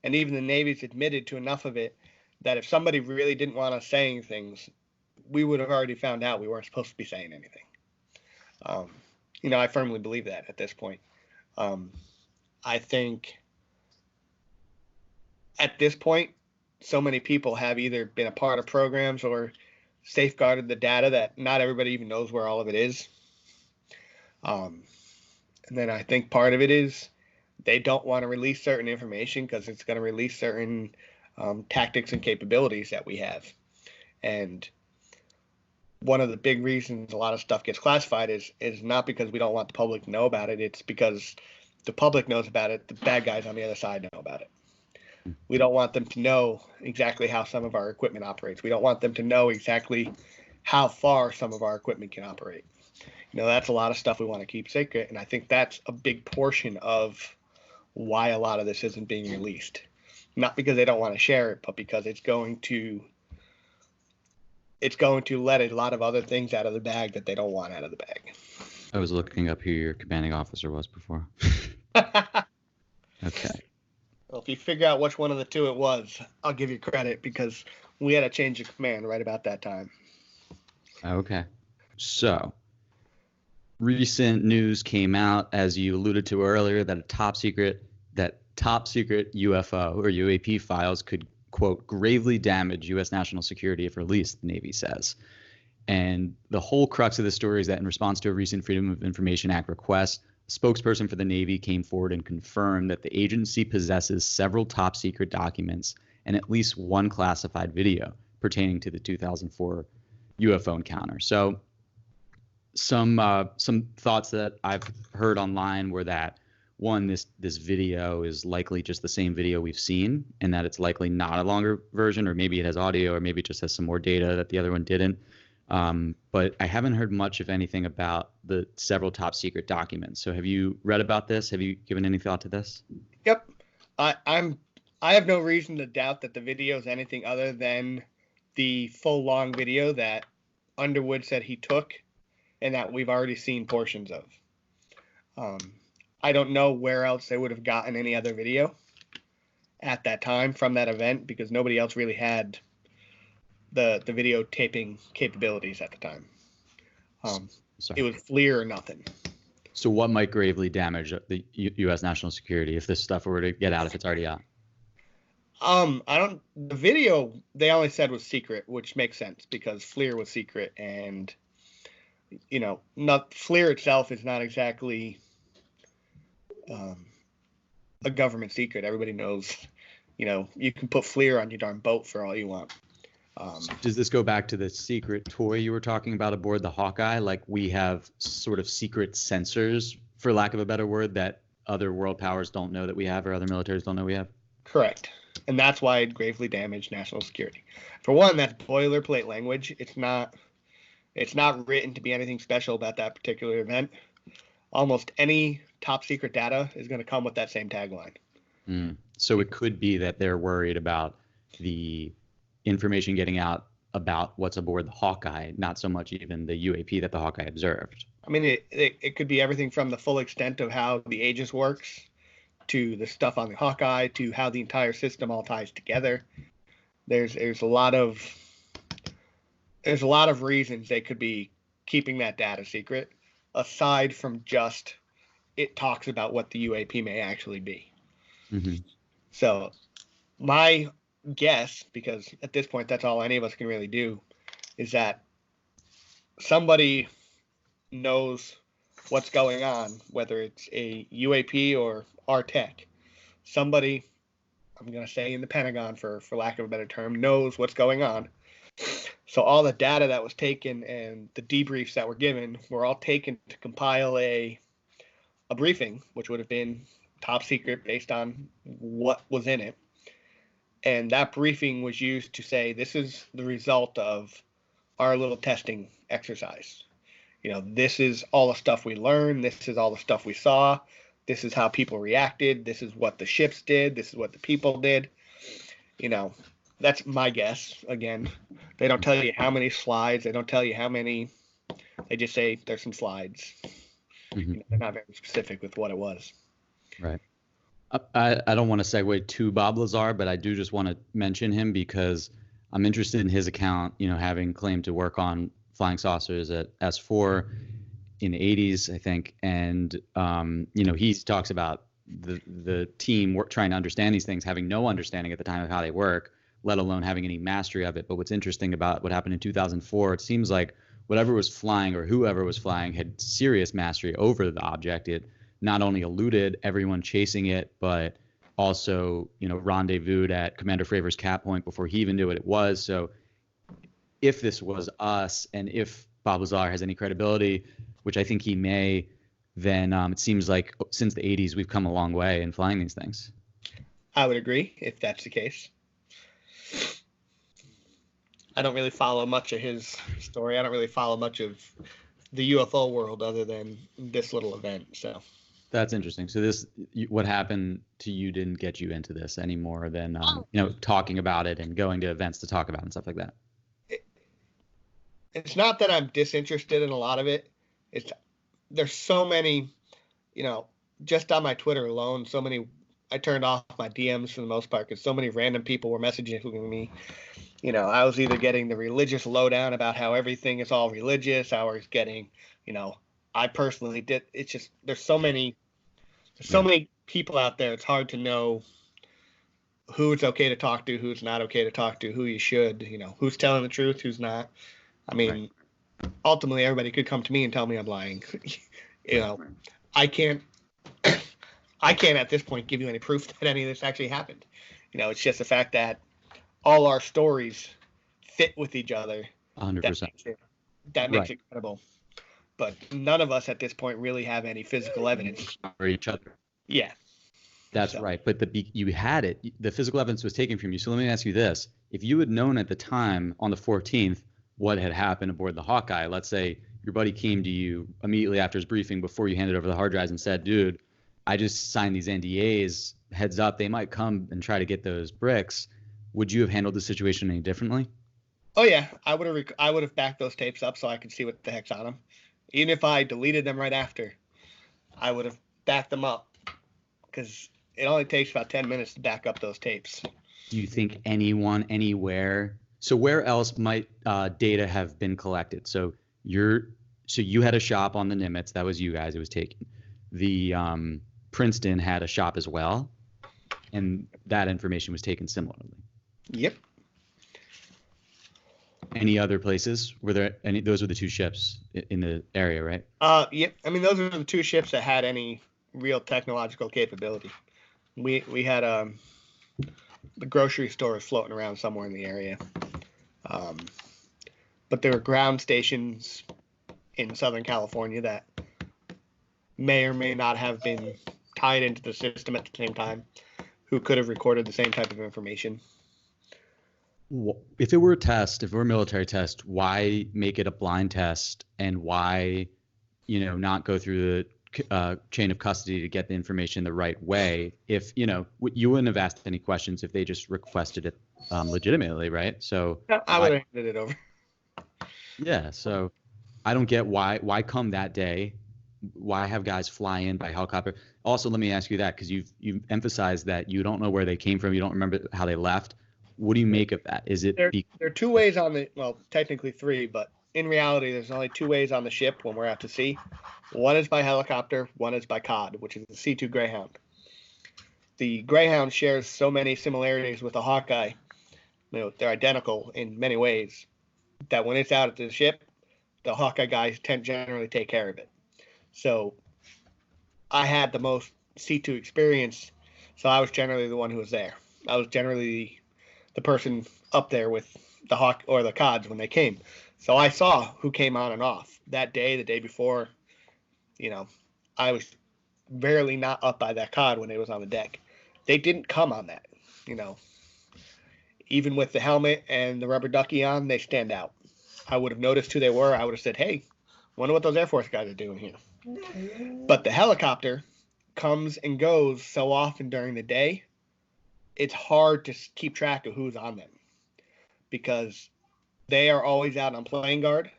and even the Navy's admitted to enough of it that if somebody really didn't want us saying things, we would have already found out we weren't supposed to be saying anything. I firmly believe that at this point. I think at this point, so many people have either been a part of programs or safeguarded the data that not everybody even knows where all of it is. And then I think part of it is they don't want to release certain information because it's going to release certain tactics and capabilities that we have. And one of the big reasons a lot of stuff gets classified is not because we don't want the public to know about it. It's because the public knows about it. The bad guys on the other side know about it. We don't want them to know exactly how some of our equipment operates. We don't want them to know exactly how far some of our equipment can operate. That's a lot of stuff we want to keep secret. And I think that's a big portion of why a lot of this isn't being released. Not because they don't want to share it, but because it's going to let a lot of other things out of the bag that they don't want out of the bag. I was looking up who your commanding officer was before. Okay. Well, if you figure out which one of the two it was, I'll give you credit because we had a change of command right about that time. Okay. So recent news came out, as you alluded to earlier, that top secret UFO or UAP files could, quote, gravely damage U.S. national security if released, the Navy says. And the whole crux of the story is that in response to a recent Freedom of Information Act request, a spokesperson for the Navy came forward and confirmed that the agency possesses several top secret documents and at least one classified video pertaining to the 2004 UFO encounter. So some thoughts that I've heard online were that, one, this video is likely just the same video we've seen, and that it's likely not a longer version, or maybe it has audio, or maybe it just has some more data that the other one didn't. But I haven't heard much, if anything, about the several top secret documents. So have you read about this? Have you given any thought to this? Yep. I have no reason to doubt that the video is anything other than the full long video that Underwood said he took and that we've already seen portions of. I don't know where else they would have gotten any other video at that time from that event, because nobody else really had the video taping capabilities at the time. It was FLIR or nothing. So what might gravely damage the U.S. national security if this stuff were to get out, if it's already out? The video they only said was secret, which makes sense because FLIR was secret, and FLIR itself is not exactly a government secret. Everybody knows, you can put FLIR on your darn boat for all you want. Does this go back to the secret toy you were talking about aboard the Hawkeye? Like, we have sort of secret sensors, for lack of a better word, that other world powers don't know that we have, or other militaries don't know we have? Correct. And that's why it gravely damaged national security. For one, that's boilerplate language. It's not written to be anything special about that particular event. Almost any top secret data is going to come with that same tagline. So it could be that they're worried about the information getting out about what's aboard the Hawkeye, not so much even the UAP that the Hawkeye observed. I mean, it could be everything from the full extent of how the Aegis works, to the stuff on the Hawkeye, to how the entire system all ties together. There's a lot of reasons they could be keeping that data secret, aside from just it talks about what the UAP may actually be. Mm-hmm. So my guess, because at this point that's all any of us can really do, is that somebody knows what's going on, whether it's a UAP or our tech. Somebody, I'm going to say in the Pentagon for lack of a better term, knows what's going on. So all the data that was taken and the debriefs that were given were all taken to compile a briefing, which would have been top secret based on what was in it. And that briefing was used to say, this is the result of our little testing exercise. This is all the stuff we learned. This is all the stuff we saw. This is how people reacted. This is what the ships did. This is what the people did. That's my guess. Again, they don't tell you how many slides. They don't tell you how many. They just say there's some slides. Mm-hmm. They're not very specific with what it was. Right. I don't want to segue to Bob Lazar, but I do just want to mention him because I'm interested in his account, having claimed to work on flying saucers at S4 in the 80s, I think. And, he talks about the team trying to understand these things, having no understanding at the time of how they work, let alone having any mastery of it. But what's interesting about what happened in 2004, it seems like whatever was flying or whoever was flying had serious mastery over the object. It not only eluded everyone chasing it, but also, rendezvoused at Commander Fravor's cap point before he even knew what it was. So if this was us, and if Bob Lazar has any credibility, which I think he may, then it seems like since the 80s, we've come a long way in flying these things. I would agree if that's the case. I don't really follow much of his story. I don't really follow much of the UFO world other than this little event. So that's interesting. So what happened to you didn't get you into this any more than talking about it and going to events to talk about and stuff like that. It's not that I'm disinterested in a lot of it. There's so many, just on my Twitter alone, I turned off my DMs for the most part because so many random people were messaging me. I was either getting the religious lowdown about how everything is all religious. I was getting, I personally did. It's just there's so many people out there. It's hard to know who it's okay to talk to, who's not okay to talk to, who you should, who's telling the truth, who's not. I mean, ultimately, everybody could come to me and tell me I'm lying. I can't. I can't at this point give you any proof that any of this actually happened. It's just the fact that all our stories fit with each other. 100%. That makes it credible. But none of us at this point really have any physical evidence for each other. Yeah. That's right. But you had it. The physical evidence was taken from you. So let me ask you this. If you had known at the time on the 14th what had happened aboard the Hawkeye, let's say your buddy came to you immediately after his briefing before you handed over the hard drives and said, dude, I just signed these NDAs. Heads up, they might come and try to get those bricks. Would you have handled the situation any differently? Oh, yeah. I would have backed those tapes up so I could see what the heck's on them. Even if I deleted them right after, I would have backed them up because it only takes about 10 minutes to back up those tapes. Do you think anyone, anywhere? So where else might data have been collected? So you had a shop on the Nimitz. That was you guys. It was taken. The Princeton had a shop as well, and that information was taken similarly. Yep. Any other places? Were there any? Those were the two ships in the area, right? Yep. I mean, those are the two ships that had any real technological capability. We had the grocery stores floating around somewhere in the area, but there were ground stations in Southern California that may or may not have been tied into the system at the same time, who could have recorded the same type of information. If it were a test, if it were a military test, why make it a blind test, and why, not go through the chain of custody to get the information the right way? If you wouldn't have asked any questions if they just requested it legitimately, right? So I would have handed it over. Yeah. So I don't get why come that day. Why have guys fly in by helicopter? Also, let me ask you that, because you've emphasized that you don't know where they came from. You don't remember how they left. What do you make of that? Is it there are two ways on the, well, technically three, but in reality, there's only two ways on the ship when we're out to sea. One is by helicopter, one is by COD, which is the C2 Greyhound. The Greyhound shares so many similarities with the Hawkeye. They're identical in many ways that when it's out at the ship, the Hawkeye guys generally take care of it. So I had the most C2 experience, so I was generally the one who was there. I was generally the person up there with the Hawk or the CODs when they came. So I saw who came on and off that day, the day before. I was barely not up by that COD when it was on the deck. They didn't come on that. Even with the helmet and the rubber ducky on, they stand out. I would have noticed who they were. I would have said, hey, wonder what those Air Force guys are doing here. But the helicopter comes and goes so often during the day, it's hard to keep track of who's on them because they are always out on plane guard.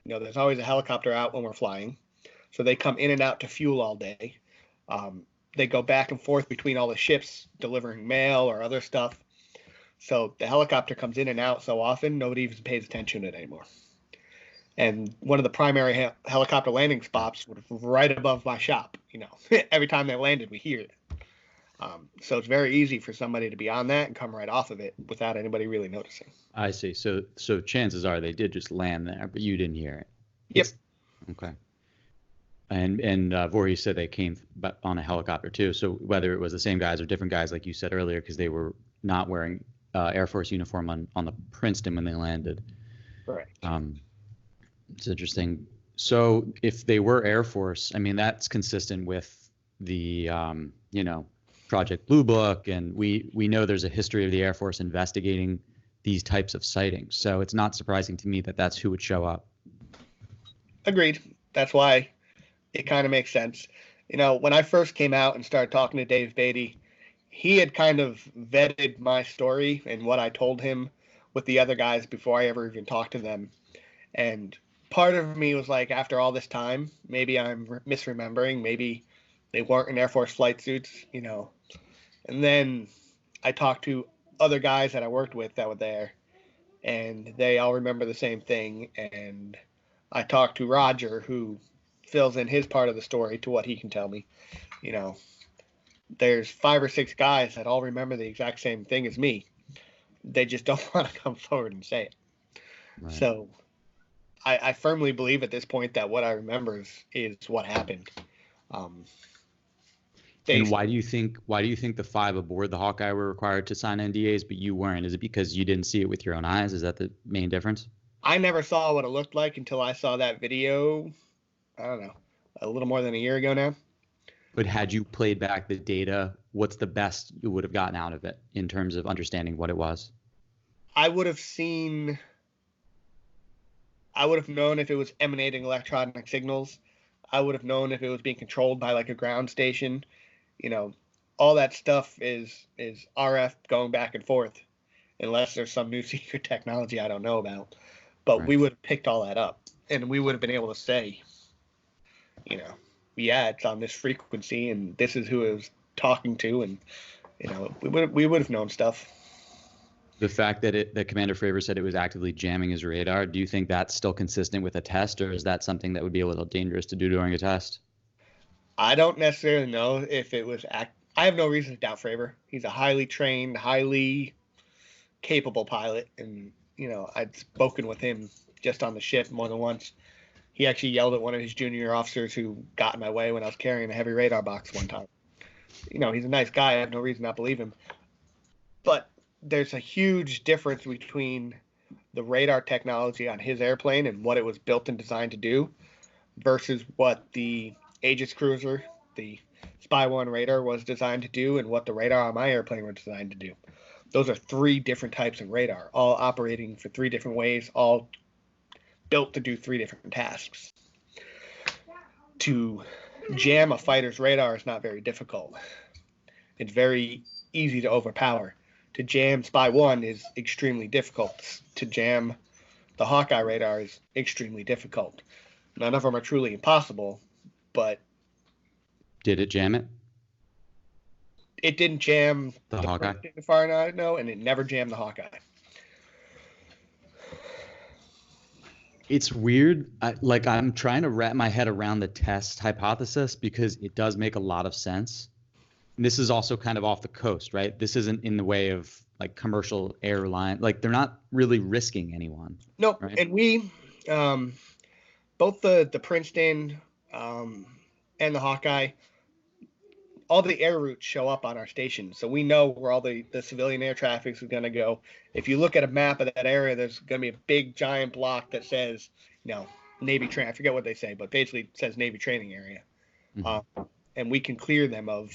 There's always a helicopter out when we're flying. So they come in and out to fuel all day. They go back and forth between all the ships delivering mail or other stuff. So the helicopter comes in and out so often, nobody even pays attention to it anymore. And one of the primary helicopter landing spots was right above my shop. Every time they landed, we hear it. So it's very easy for somebody to be on that and come right off of it without anybody really noticing. I see. So chances are they did just land there, but you didn't hear it. Yep. Okay. And Voorhees said they came on a helicopter too. So whether it was the same guys or different guys, like you said earlier, because they were not wearing Air Force uniform on the Princeton when they landed. Right. It's interesting. So if they were Air Force, I mean, that's consistent with the Project Blue Book, and we know there's a history of the Air Force investigating these types of sightings. So it's not surprising to me that that's who would show up. Agreed. That's why it kind of makes sense. When I first came out and started talking to Dave Beatty, he had kind of vetted my story and what I told him with the other guys before I ever even talked to them. And part of me was like, after all this time, maybe I'm misremembering. Maybe they weren't in Air Force flight suits, And then I talked to other guys that I worked with that were there, and they all remember the same thing. And I talked to Roger, who fills in his part of the story to what he can tell me. There's 5 or 6 guys that all remember the exact same thing as me. They just don't want to come forward and say it. Right. So I firmly believe at this point that what I remember is what happened. And why do you think the 5 aboard the Hawkeye were required to sign NDAs, but you weren't? Is it because you didn't see it with your own eyes? Is that the main difference? I never saw what it looked like until I saw that video, I don't know, a little more than a year ago now. But had you played back the data, what's the best you would have gotten out of it in terms of understanding what it was? I would have known if it was emanating electronic signals. I would have known if it was being controlled by like a ground station. All that stuff is RF going back and forth, unless there's some new secret technology I don't know about. But Right. We would have picked all that up, and we would have been able to say, yeah, it's on this frequency, and this is who it was talking to, and we would have known stuff. The fact that Commander Fravor said it was actively jamming his radar, do you think that's still consistent with a test, or is that something that would be a little dangerous to do during a test? I don't necessarily know if it was I have no reason to doubt Fravor. He's a highly trained, highly capable pilot, and I'd spoken with him just on the ship more than once. He actually yelled at one of his junior officers who got in my way when I was carrying a heavy radar box one time. He's a nice guy. I have no reason not to believe him. But there's a huge difference between the radar technology on his airplane and what it was built and designed to do versus what the Aegis cruiser, the Spy 1 radar, was designed to do and what the radar on my airplane was designed to do. Those are 3 different types of radar, all operating for 3 different ways, all built to do 3 different tasks. To jam a fighter's radar is not very difficult. It's very easy to overpower. To jam Spy 1 is extremely difficult. To jam the Hawkeye radar is extremely difficult. None of them are truly impossible, but... Did it jam it? It didn't jam the Hawkeye, as far as I know, and it never jammed the Hawkeye. It's weird. I'm trying to wrap my head around the test hypothesis because it does make a lot of sense. And this is also kind of off the coast, right? This isn't in the way of like commercial airline. Like they're not really risking anyone. Nope. Right? And we, both the Princeton and the Hawkeye, all the air routes show up on our station. So we know where all the civilian air traffic is going to go. If you look at a map of that area, there's going to be a big giant block that says, Navy train. I forget what they say, but basically it says Navy training area. Mm-hmm. And we can clear them of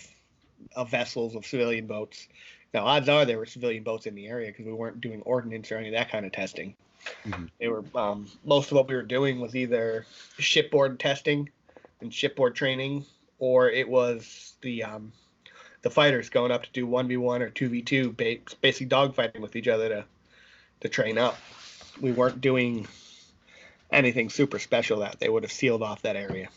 vessels, of civilian boats. Now, odds are there were civilian boats in the area because we weren't doing ordnance or any of that kind of testing. Mm-hmm. They were most of what we were doing was either shipboard testing and shipboard training, or it was the fighters going up to do 1v1 or 2v2, basically dogfighting with each other to train up. We weren't doing anything super special that they would have sealed off that area.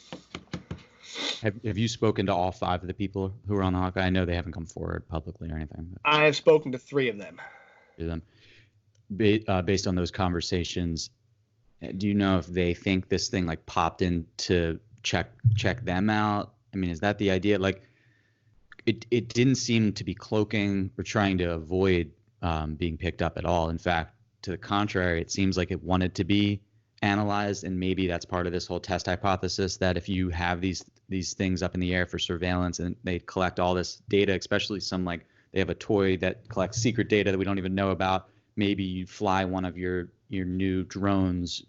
Have you spoken to all 5 of the people who are on the Hawkeye? I know they haven't come forward publicly or anything. I have spoken to 3 of them. Based on those conversations, do you know if they think this thing like popped in to check them out? I mean, is that the idea? Like, it didn't seem to be cloaking or trying to avoid being picked up at all. In fact, to the contrary, it seems like it wanted to be analyzed, and maybe that's part of this whole test hypothesis that if you have these things up in the air for surveillance and they collect all this data, especially some like they have a toy that collects secret data that we don't even know about, maybe you fly one of your new drones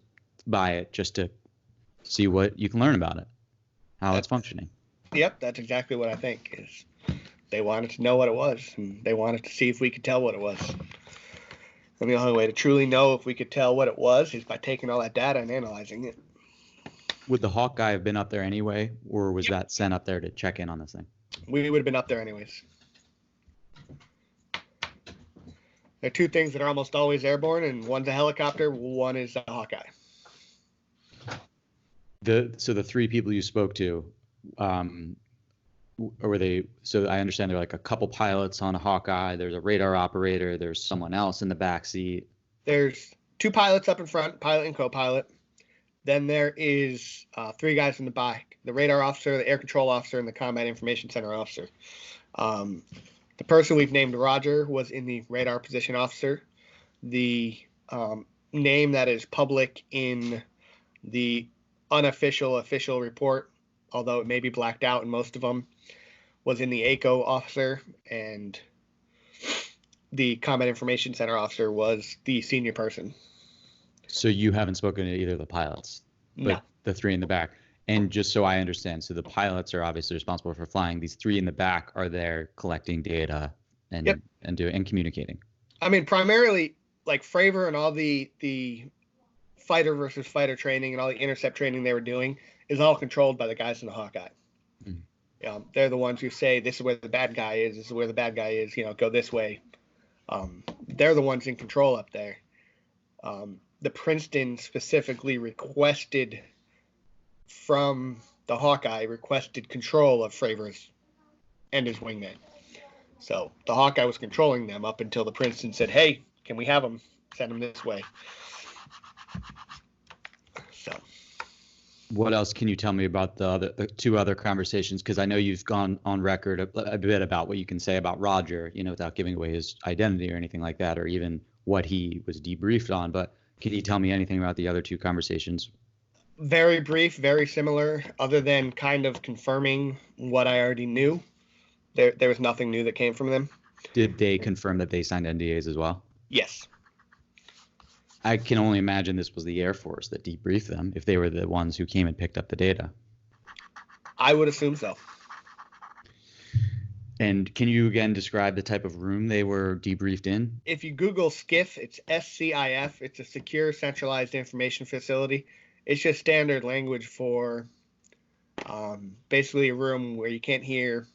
by it just to see what you can learn about it, how it's functioning. Yep, that's exactly what I think is they wanted to know what it was, and they wanted to see if we could tell what it was. And the only way to truly know if we could tell what it was is by taking all that data and analyzing it. Would the Hawkeye have been up there anyway, or was that sent up there to check in on this thing? We would have been up there anyways. There are 2 things that are almost always airborne, and one's a helicopter, one is a Hawkeye. So the 3 people you spoke to, or were they? So I understand there are like a couple pilots on a Hawkeye. There's a radar operator. There's someone else in the back seat. There's 2 pilots up in front, pilot and co-pilot. Then there is 3 guys in the back: the radar officer, the air control officer, and the combat information center officer. The person we've named Roger was in the radar position officer. The name that is public in the unofficial official report, although it may be blacked out in most of them, was in the ACO officer, and the combat information center officer was the senior person. So you haven't spoken to either of the pilots, but No. the 3 in the back. And just so I understand, so the pilots are obviously responsible for flying. These 3 in the back are there collecting data and Yep. and communicating. I mean, primarily, like Fravor and all the fighter versus fighter training and all the intercept training they were doing is all controlled by the guys in the Hawkeye. They're the ones who say, this is where the bad guy is, this is where the bad guy is, go this way. They're the ones in control up there. The Princeton specifically requested from the Hawkeye, requested control of Fravor's and his wingman. So the Hawkeye was controlling them up until the Princeton said, hey, can we have them? Send them this way. So What else can you tell me about the 2 other conversations? Because I know you've gone on record a bit about what you can say about Roger, without giving away his identity or anything like that, or even what he was debriefed on. But can you tell me anything about the other 2 conversations? Very brief, very similar, other than kind of confirming what I already knew. There was nothing new that came from them. Did they confirm that they signed NDAs as well? Yes. I can only imagine this was the Air Force that debriefed them, if they were the ones who came and picked up the data. I would assume so. And can you again describe the type of room they were debriefed in? If you Google SCIF, it's SCIF. It's a secure centralized information facility. It's just standard language for basically a room where you can't hear.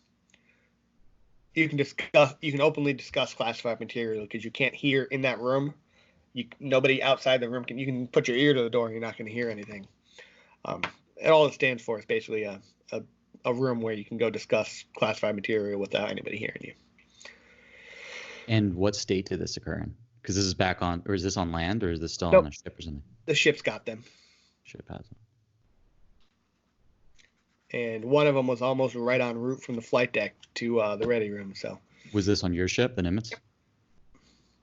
You can openly discuss classified material because you can't hear in that room. Nobody outside the room you can put your ear to the door and you're not going to hear anything. And all it stands for is basically a room where you can go discuss classified material without anybody hearing you. And what state did this occur in? Because this is back on, or is this on land, or is this still Nope. on a ship or something? The ship's got them. Ship has them. And one of them was almost right en route from the flight deck to the ready room. So Was this on your ship, the Nimitz?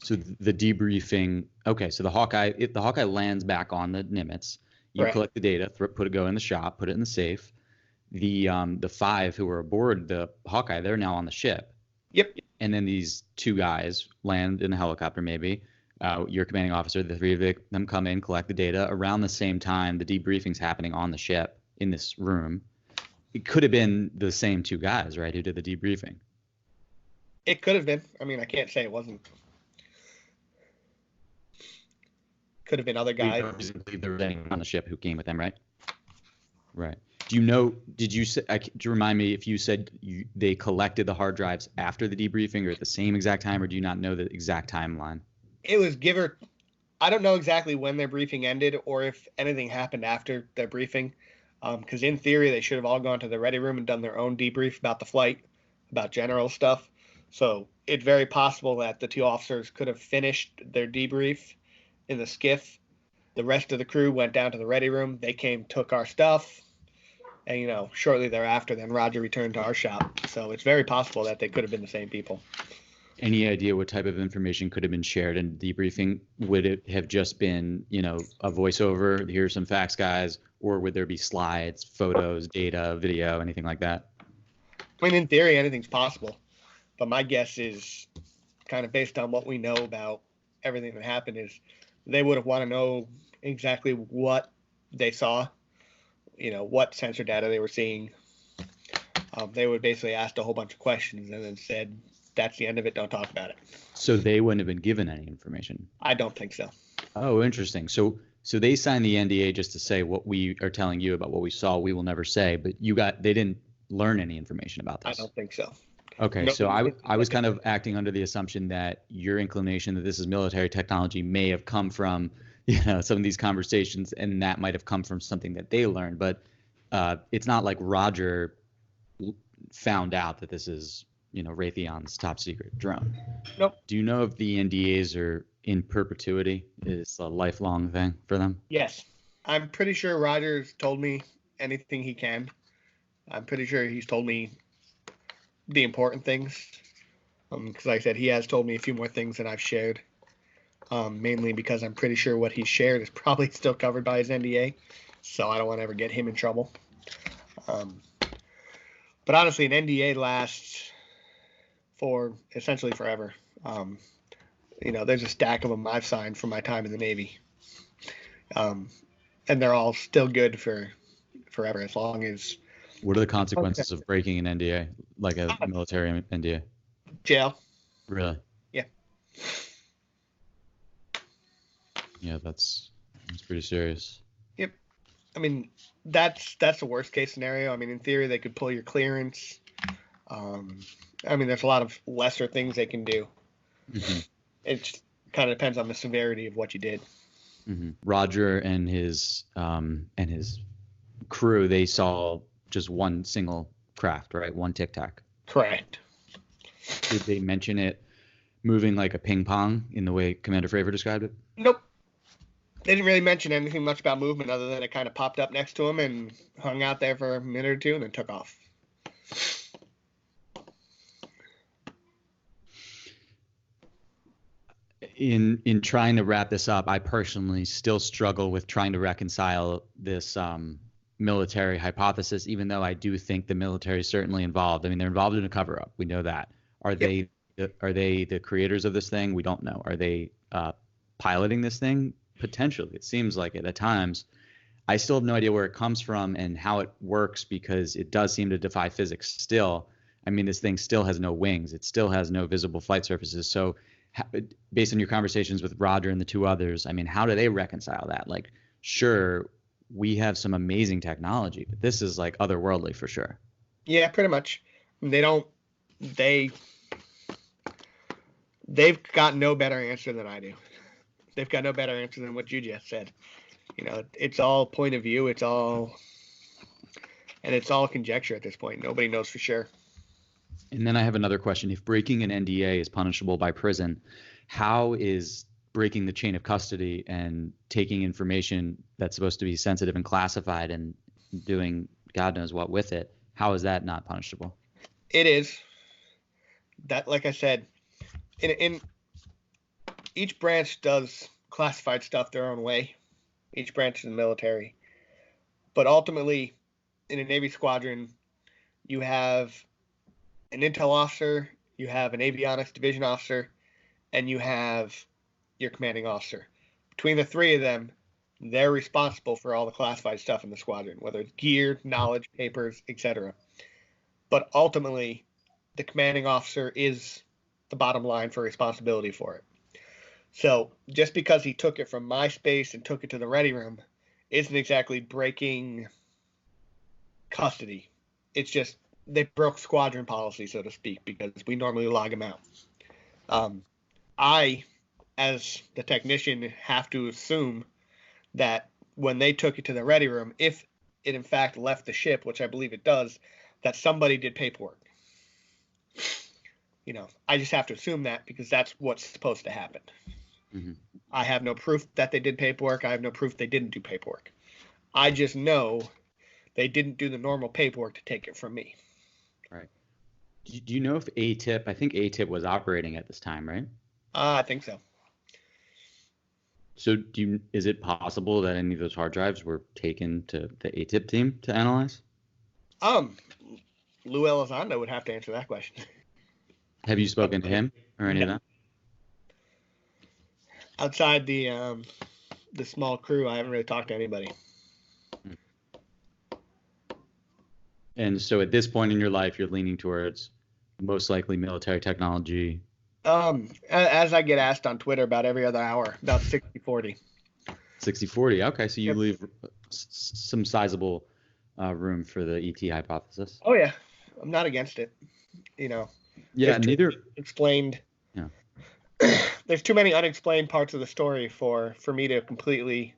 So the debriefing. Okay, so the Hawkeye lands back on the Nimitz. You Right. collect the data, go in the shop, put it in the safe. The 5 who were aboard the Hawkeye, they're now on the ship. Yep. And then these 2 guys land in a helicopter, maybe. Your commanding officer, the 3 of them come in, collect the data. Around the same time, the debriefing's happening on the ship in this room. It could have been the same 2 guys, right, who did the debriefing. It could have been. I mean, I can't say it wasn't. Could have been other guys. There was anyone on the ship who came with them, right? Right. Do you know? Did you say? To remind me, if you said they collected the hard drives after the debriefing or at the same exact time, or do you not know the exact timeline? It was I don't know exactly when their briefing ended or if anything happened after their briefing. Because in theory, they should have all gone to the ready room and done their own debrief about the flight, about general stuff. So it's very possible that the 2 officers could have finished their debrief in the SCIF. The rest of the crew went down to the ready room. They came, took our stuff. And, shortly thereafter, then Roger returned to our shop. So it's very possible that they could have been the same people. Any idea what type of information could have been shared in debriefing? Would it have just been, a voiceover, here's some facts, guys, or would there be slides, photos, data, video, anything like that? I mean, in theory, anything's possible. But my guess is kind of based on what we know about everything that happened is they would have want to know exactly what they saw, what sensor data they were seeing. They would basically ask a whole bunch of questions and then said, that's the end of it. Don't talk about it. So they wouldn't have been given any information? I don't think so. Oh, interesting. So they signed the NDA just to say what we are telling you about what we saw, we will never say, but they didn't learn any information about this. I don't think so. Okay, Nope. so I was kind of acting under the assumption that your inclination that this is military technology may have come from, some of these conversations, and that might have come from something that they learned, but it's not like Roger found out that this is, Raytheon's top secret drone. Nope. Do you know if the NDAs are in perpetuity? Is a lifelong thing for them? Yes. I'm pretty sure Roger's told me anything he can. I'm pretty sure he's told me the important things. Because like I said, he has told me a few more things than I've shared. Mainly because I'm pretty sure what he's shared is probably still covered by his NDA. So I don't want to ever get him in trouble. But honestly, an NDA lasts for essentially forever. There's a stack of them I've signed from my time in the Navy. And they're all still good for forever, as long as... What are the consequences of breaking an NDA, like a military NDA? Jail. Really? Yeah. Yeah, that's pretty serious. Yep. I mean, that's the worst case scenario. I mean, in theory, they could pull your clearance. There's a lot of lesser things they can do. Mm-hmm. It just kind of depends on the severity of what you did. Mm-hmm. Roger and his crew, they saw just one single craft, right? One Tic Tac. Correct. Did they mention it moving like a ping pong in the way Commander Fravor described it? Nope. They didn't really mention anything much about movement other than it kind of popped up next to him and hung out there for a minute or two and then took off. In trying to wrap this up, I personally still struggle with trying to reconcile this military hypothesis, even though I do think the military is certainly involved. I mean, they're involved in a cover-up. We know that. Are they the creators of this thing? We don't know. Are they piloting this thing? Potentially. It seems like it at times. I still have no idea where it comes from and how it works, because it does seem to defy physics still. I mean, this thing still has no wings. It still has no visible flight surfaces. So based on your conversations with Roger and the two others, I mean, how do they reconcile that? Like, sure, we have some amazing technology, but this is like otherworldly for sure. Yeah, pretty much. They've got no better answer than I do. They've got no better answer than what you just said. It's all point of view. It's all conjecture at this point. Nobody knows for sure. And then I have another question. If breaking an NDA is punishable by prison, how is breaking the chain of custody and taking information that's supposed to be sensitive and classified and doing God knows what with it, how is that not punishable? It is. That, like I said, in each branch does classified stuff their own way. Each branch in the military. But ultimately, in a Navy squadron, you have an intel officer, you have an avionics division officer, and you have your commanding officer. Between the three of them, they're responsible for all the classified stuff in the squadron, whether it's gear, knowledge, papers, etc. But ultimately, the commanding officer is the bottom line for responsibility for it. So just because he took it from my space and took it to the ready room isn't exactly breaking custody. It's just they broke squadron policy, so to speak, because we normally log them out. I, as the technician, have to assume that when they took it to the ready room, if it in fact left the ship, which I believe it does, that somebody did paperwork. I just have to assume that because that's what's supposed to happen. Mm-hmm. I have no proof that they did paperwork. I have no proof they didn't do paperwork. I just know they didn't do the normal paperwork to take it from me. Right. Do you know if I think ATIP was operating at this time, right? I think so. So is it possible that any of those hard drives were taken to the ATIP team to analyze? Lou Elizondo would have to answer that question. Have you spoken to him or any of them? Outside the small crew, I haven't really talked to anybody. And so at this point in your life, you're leaning towards most likely military technology. As I get asked on Twitter about every other hour, about 60-40. 60-40. Okay, so you leave some sizable room for the ET hypothesis. Oh yeah, I'm not against it. Yeah, neither explained. Yeah. There's too many unexplained parts of the story for me to completely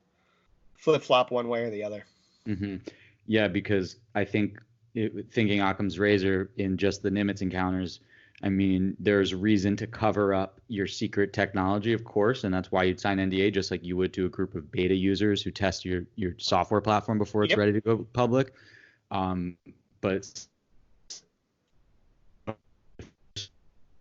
flip-flop one way or the other. Mm-hmm. Yeah, because I think thinking Occam's razor in just the Nimitz encounters, I mean, there's reason to cover up your secret technology, of course, and that's why you'd sign NDA just like you would to a group of beta users who test your software platform before it's ready to go public. But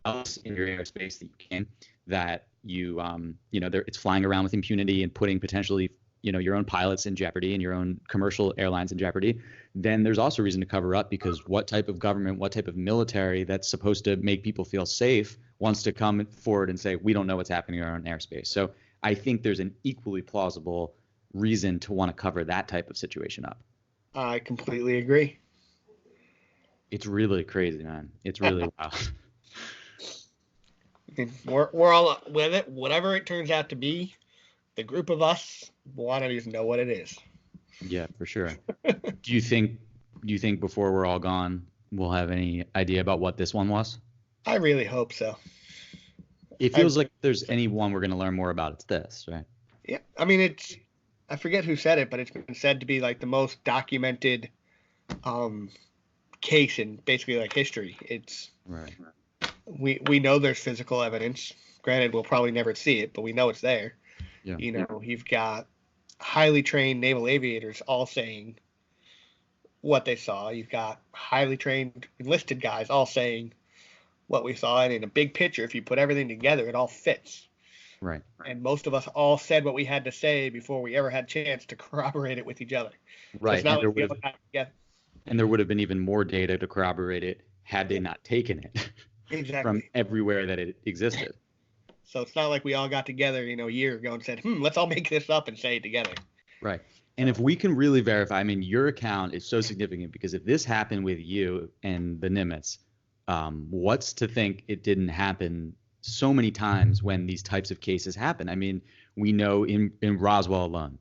else in your airspace that you can, that it's flying around with impunity and putting potentially your own pilots in jeopardy and your own commercial airlines in jeopardy, then there's also reason to cover up, because what type of government, what type of military that's supposed to make people feel safe wants to come forward and say, we don't know what's happening in our own airspace. So I think there's an equally plausible reason to want to cover that type of situation up. I completely agree. It's really crazy, man. It's really wild. I mean, we're all with it. Whatever it turns out to be, the group of us want to just know what it is. Yeah, for sure. Do you think before we're all gone, we'll have any idea about what this one was? I really hope so. It feels like if there's any one we're going to learn more about, it's this, right? Yeah, I mean, I forget who said it, but it's been said to be like the most documented case in basically like history. It's right. We know there's physical evidence. Granted, we'll probably never see it, but we know it's there. Yeah. You've got highly trained naval aviators all saying what they saw. You've got highly trained enlisted guys all saying what we saw. And in a big picture, if you put everything together, it all fits. Right. And most of us all said what we had to say before we ever had a chance to corroborate it with each other. Right. So and there would have been even more data to corroborate it had they not taken it exactly from everywhere that it existed. So it's not like we all got together, a year ago and said, let's all make this up and say it together. Right. And if we can really verify, I mean, your account is so significant, because if this happened with you and the Nimitz, what's to think it didn't happen so many times when these types of cases happen? I mean, we know in Roswell alone,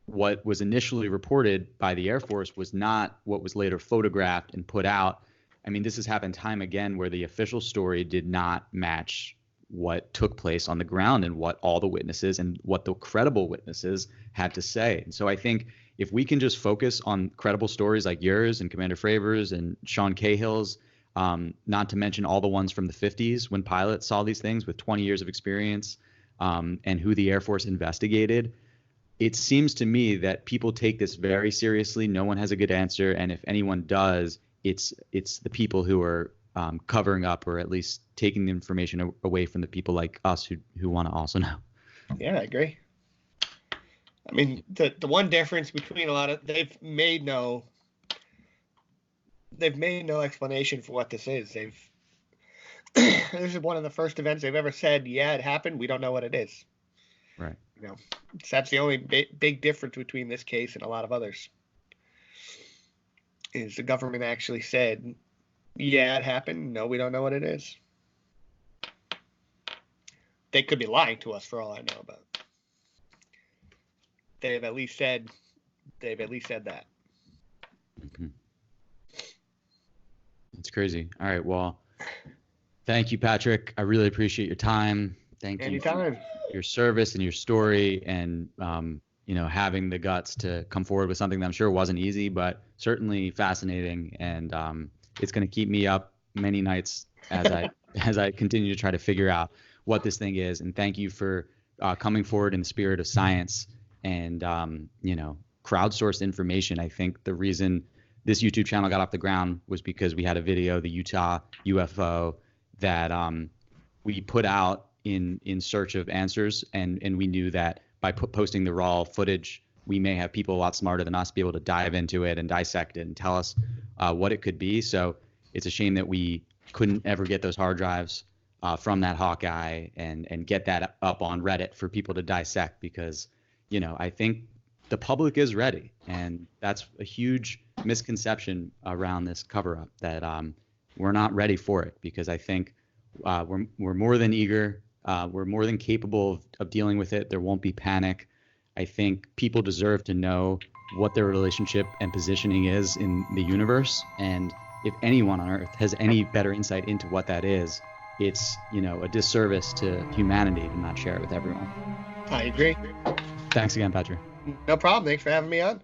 what was initially reported by the Air Force was not what was later photographed and put out. I mean, this has happened time again where the official story did not match what took place on the ground and what all the witnesses and what the credible witnesses had to say. And so I think if we can just focus on credible stories like yours and Commander Fravor's and Sean Cahill's, not to mention all the ones from the 50s when pilots saw these things with 20 years of experience, and who the Air Force investigated, it seems to me that people take this very seriously. No one has a good answer. And if anyone does, it's the people who are covering up, or at least taking the information away from the people like us who want to also know. Yeah, I agree. I mean, the one difference between they've made no explanation for what this is. This is one of the first events they've ever said, yeah, it happened. We don't know what it is. Right. That's the only big difference between this case and a lot of others. Is the government actually said, yeah, it happened. No, we don't know what it is. They could be lying to us for all I know, but they've at least said that. Mm-hmm. It's crazy. All right. Well, thank you, Patrick. I really appreciate your time. Thank you for your service and your story, and having the guts to come forward with something that I'm sure wasn't easy, but certainly fascinating. And it's going to keep me up many nights as I continue to try to figure out what this thing is. And thank you for coming forward in the spirit of science and crowdsourced information. I think the reason this YouTube channel got off the ground was because we had a video, the Utah UFO, that we put out in search of answers, and we knew that by posting the raw footage, we may have people a lot smarter than us be able to dive into it and dissect it and tell us what it could be. So it's a shame that we couldn't ever get those hard drives from that Hawkeye and get that up on Reddit for people to dissect, because I think the public is ready, and that's a huge misconception around this cover-up, that we're not ready for it, because I think we're more than eager. We're more than capable of dealing with it. There won't be panic. I think people deserve to know what their relationship and positioning is in the universe. And if anyone on Earth has any better insight into what that is, it's, a disservice to humanity to not share it with everyone. I agree. Thanks again, Patrick. No problem. Thanks for having me on.